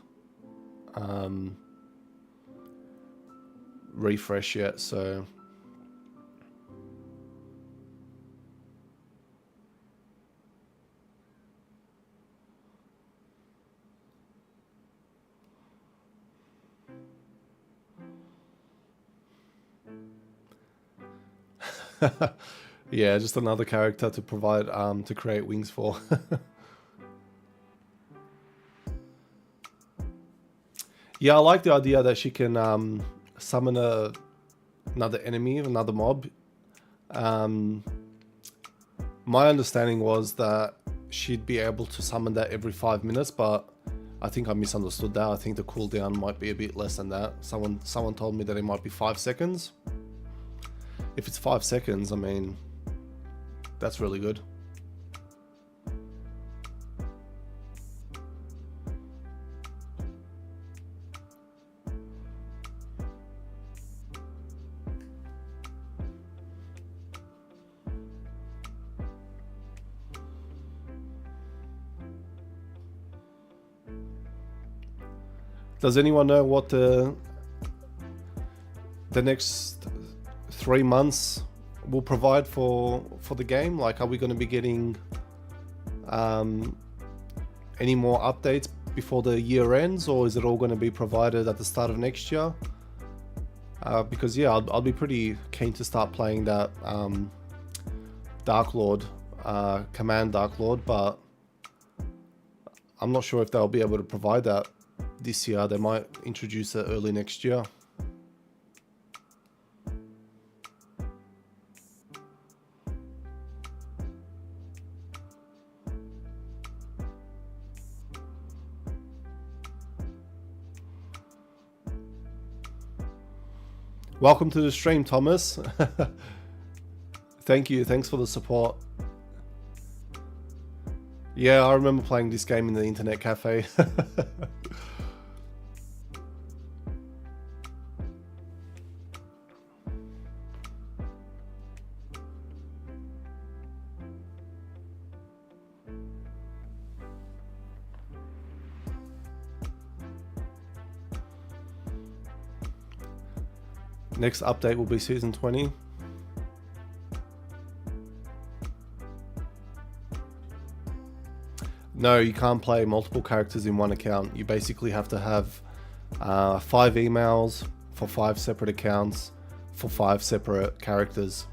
refresh yet, so yeah, just another character to provide to create wings for. Yeah, I like the idea that she can summon another enemy, another mob. My understanding was that she'd be able to summon that every 5 minutes, but I think I misunderstood that. I think the cooldown might be a bit less than that. Someone told me that it might be 5 seconds. If it's 5 seconds, I mean, that's really good. Does anyone know what the next 3 months will provide for the game? Like, are we going to be getting any more updates before the year ends, or is it all going to be provided at the start of next year? Because yeah, I'll be pretty keen to start playing that Dark Lord, Command Dark Lord, but I'm not sure if they'll be able to provide that this year. They might introduce it early next year. Welcome to the stream, Thomas. Thank you. Thanks for the support. Yeah, I remember playing this game in the internet cafe. Next update will be season 20. No, you can't play multiple characters in one account. You basically have to have 5 emails for 5 separate accounts for 5 separate characters.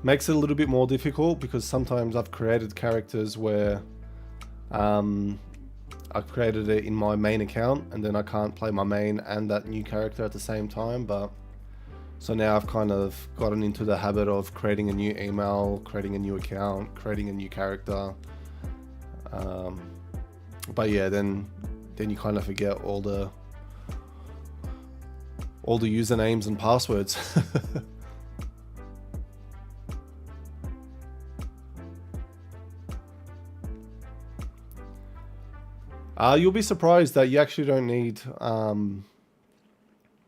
Makes it a little bit more difficult because sometimes I've created characters where I've created it in my main account and then I can't play my main and that new character at the same time. But so now I've kind of gotten into the habit of creating a new email, creating a new account, creating a new character. But yeah, then you kind of forget all the usernames and passwords. You'll be surprised that you actually don't need...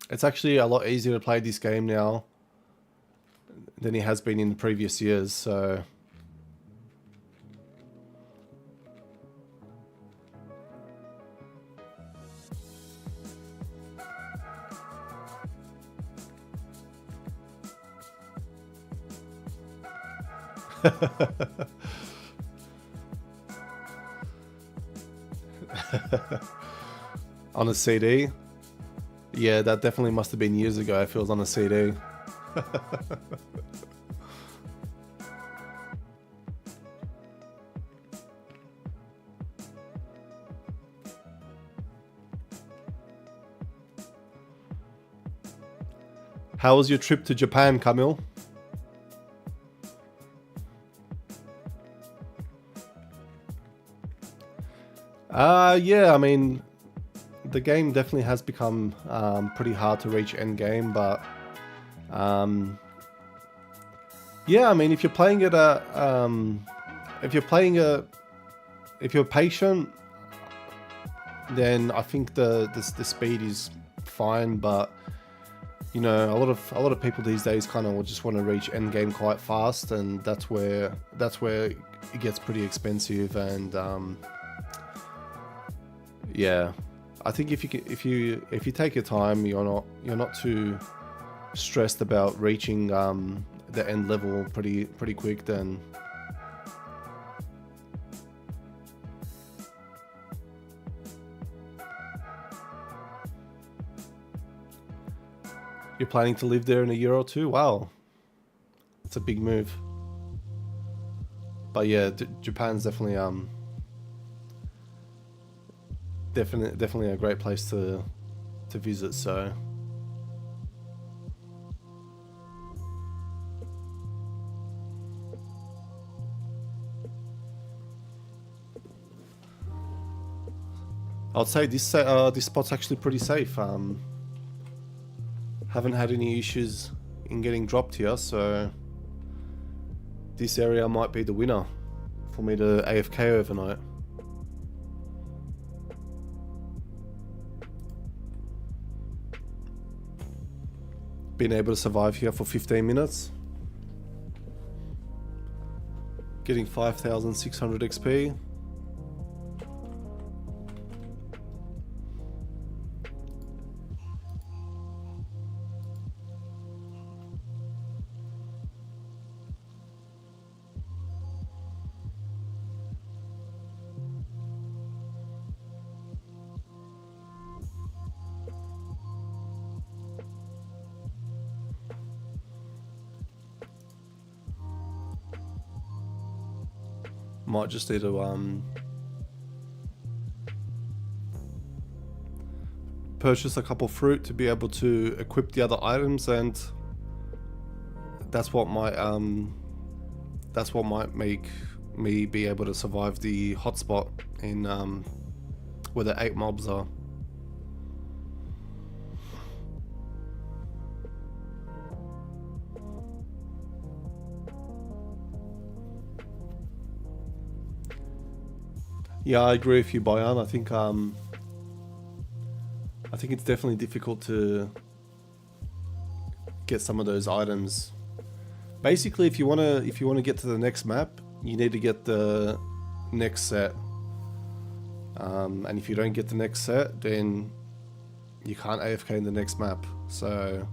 it's actually a lot easier to play this game now than it has been in the previous years, so... On a CD? Yeah, that definitely must have been years ago if it was on a CD. How was your trip to Japan, Camille? Yeah, I mean, the game definitely has become pretty hard to reach end game, but yeah, I mean, if you're playing it if you're patient, then I think the speed is fine. But you know, a lot of people these days kind of just want to reach end game quite fast, and that's where it gets pretty expensive. And yeah, I think if you take your time, you're not too stressed about reaching the end level pretty quick, then you're planning to live there in a year or two. Wow, it's a big move. But yeah, Japan's definitely definitely a great place to visit. So I'd say this spot's actually pretty safe. Haven't had any issues in getting dropped here, so this area might be the winner for me to AFK overnight. Been able to survive here for 15 minutes. Getting 5,600 XP. Might just need to purchase a couple fruit to be able to equip the other items, and that's what might make me be able to survive the hotspot in where the 8 mobs are. Yeah, I agree with you, Bayan. I think it's definitely difficult to get some of those items. Basically, if you wanna get to the next map, you need to get the next set. And if you don't get the next set, then you can't AFK in the next map. So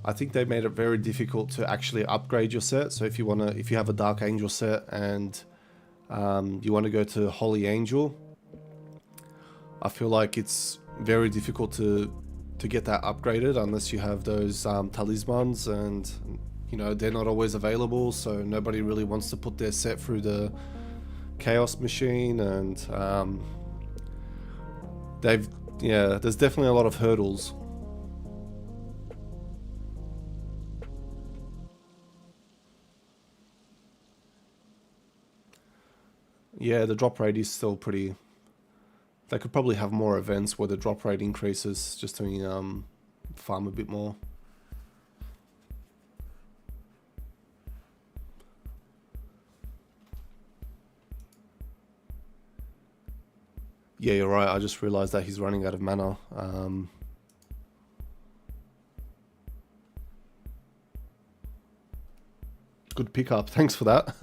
I think they made it very difficult to actually upgrade your set. So if you have a Dark Angel set and you want to go to Holy Angel, I feel like it's very difficult to get that upgraded unless you have those talismans, and you know, they're not always available, so nobody really wants to put their set through the chaos machine, and there's definitely a lot of hurdles. Yeah, the drop rate is still pretty. They could probably have more events where the drop rate increases just to farm a bit more. Yeah, you're right. I just realized that he's running out of mana. Good pickup. Thanks for that.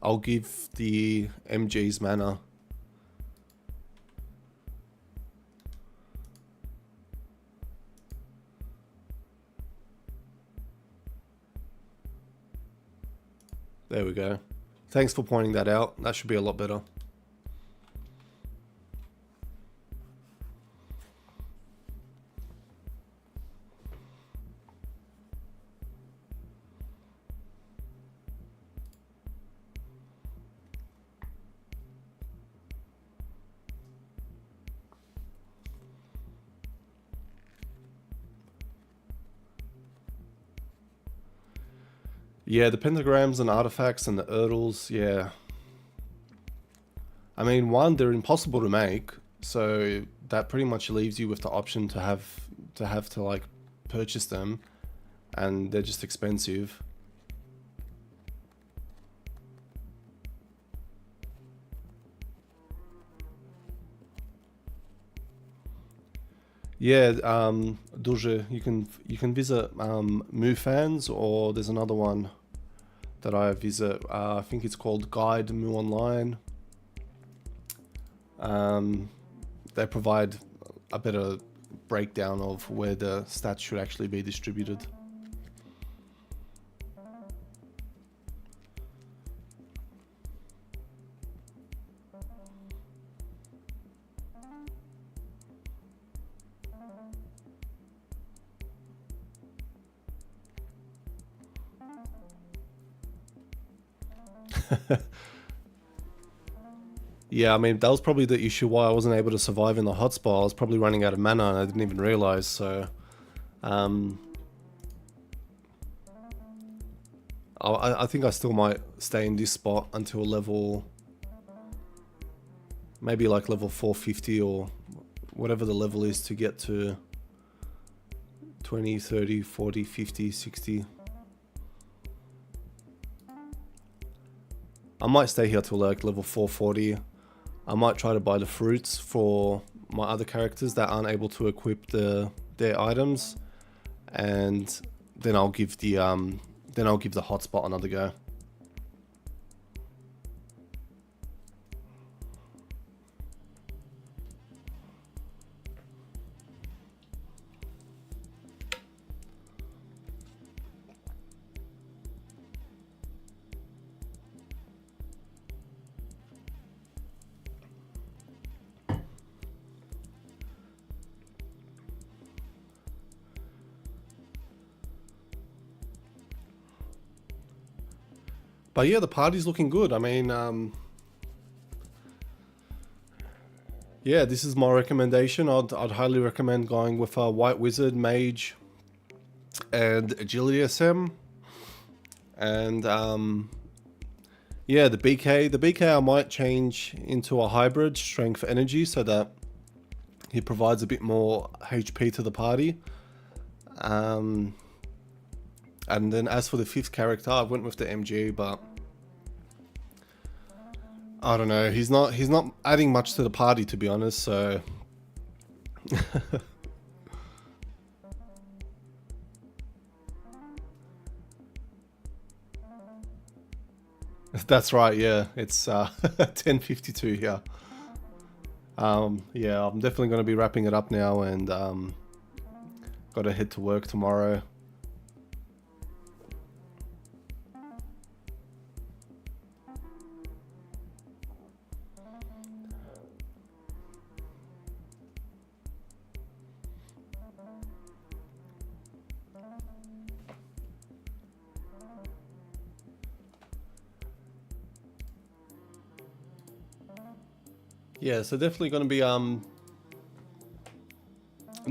I'll give the MG's mana. There we go. Thanks for pointing that out. That should be a lot better. Yeah, the pentagrams and artifacts and the urdles, yeah. I mean, one, they're impossible to make, so that pretty much leaves you with the option to like purchase them, and they're just expensive. Yeah, Duży, you can visit Mu or there's another one that I visit. I think it's called Guide Mu Online. They provide a better breakdown of where the stats should actually be distributed. Yeah, I mean, that was probably the issue why I wasn't able to survive in the hotspot. I was probably running out of mana and I didn't even realize, so... I think I still might stay in this spot until level... maybe like level 450 or whatever the level is to get to 20, 30, 40, 50, 60. I might stay here till like level 440. I might try to buy the fruits for my other characters that aren't able to equip their items, and then I'll give the hotspot another go. But yeah, the party's looking good. I mean, yeah, this is my recommendation. I'd highly recommend going with a White Wizard, Mage, and Agility SM. And yeah, the BK I might change into a hybrid, Strength Energy, so that he provides a bit more HP to the party. And then as for the fifth character, I went with the MG, but I don't know. He's not adding much to the party, to be honest. So that's right. Yeah, it's 10:52 here. Yeah, I'm definitely going to be wrapping it up now, and got to head to work tomorrow. Yeah, so definitely going to be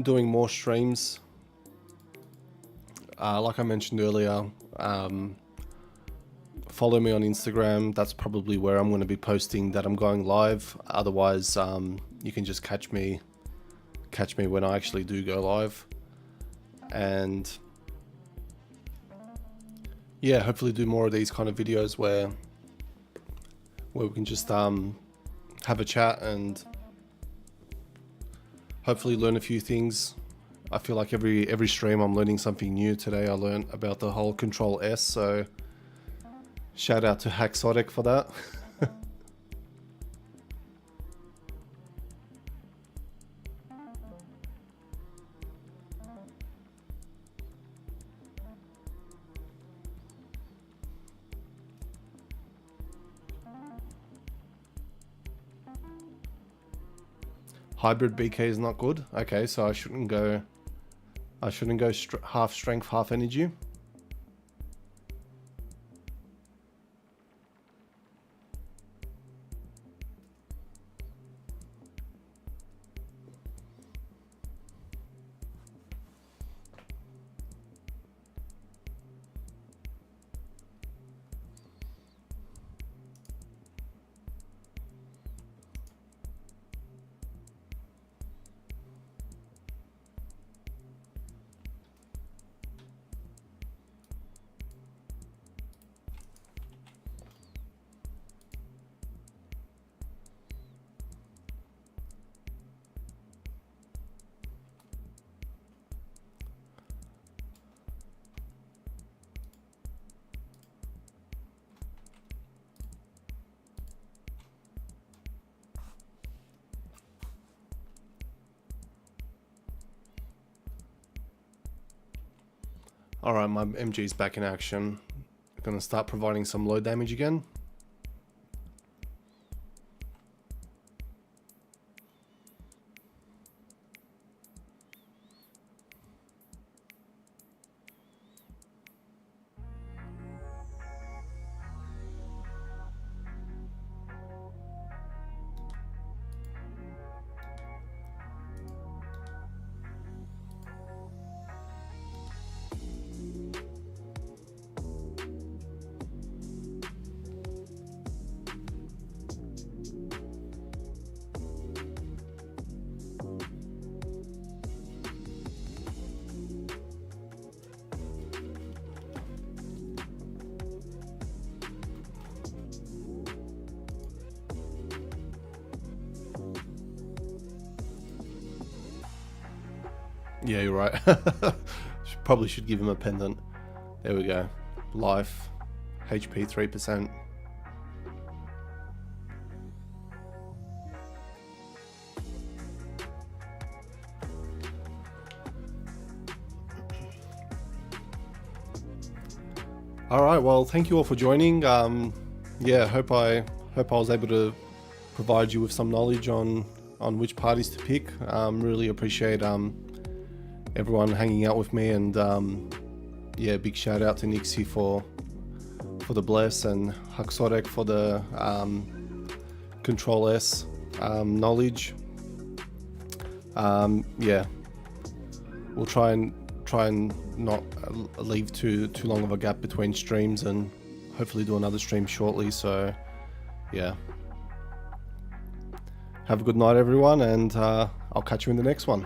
doing more streams. Like I mentioned earlier, follow me on Instagram. That's probably where I'm going to be posting that I'm going live. Otherwise, you can just catch me when I actually do go live. And yeah, hopefully do more of these kind of videos where we can just have a chat and hopefully learn a few things. I feel like every stream I'm learning something new. Today I learned about the whole Control S, so shout out to Haxotic for that. Hybrid BK is not good. Okay, so I shouldn't go half strength, half energy. Alright, my MG's back in action. Gonna start providing some low damage again. Yeah, you're right. Probably should give him a pendant. There we go. Life, HP 3%. All right. Well, thank you all for joining. Yeah, hope I was able to provide you with some knowledge on which parties to pick. Really appreciate everyone hanging out with me, and yeah, big shout out to Nixie for the bless, and Haxorek for the Control S knowledge. Yeah, we'll try and not leave too long of a gap between streams, and hopefully do another stream shortly. So yeah, have a good night everyone, and I'll catch you in the next one.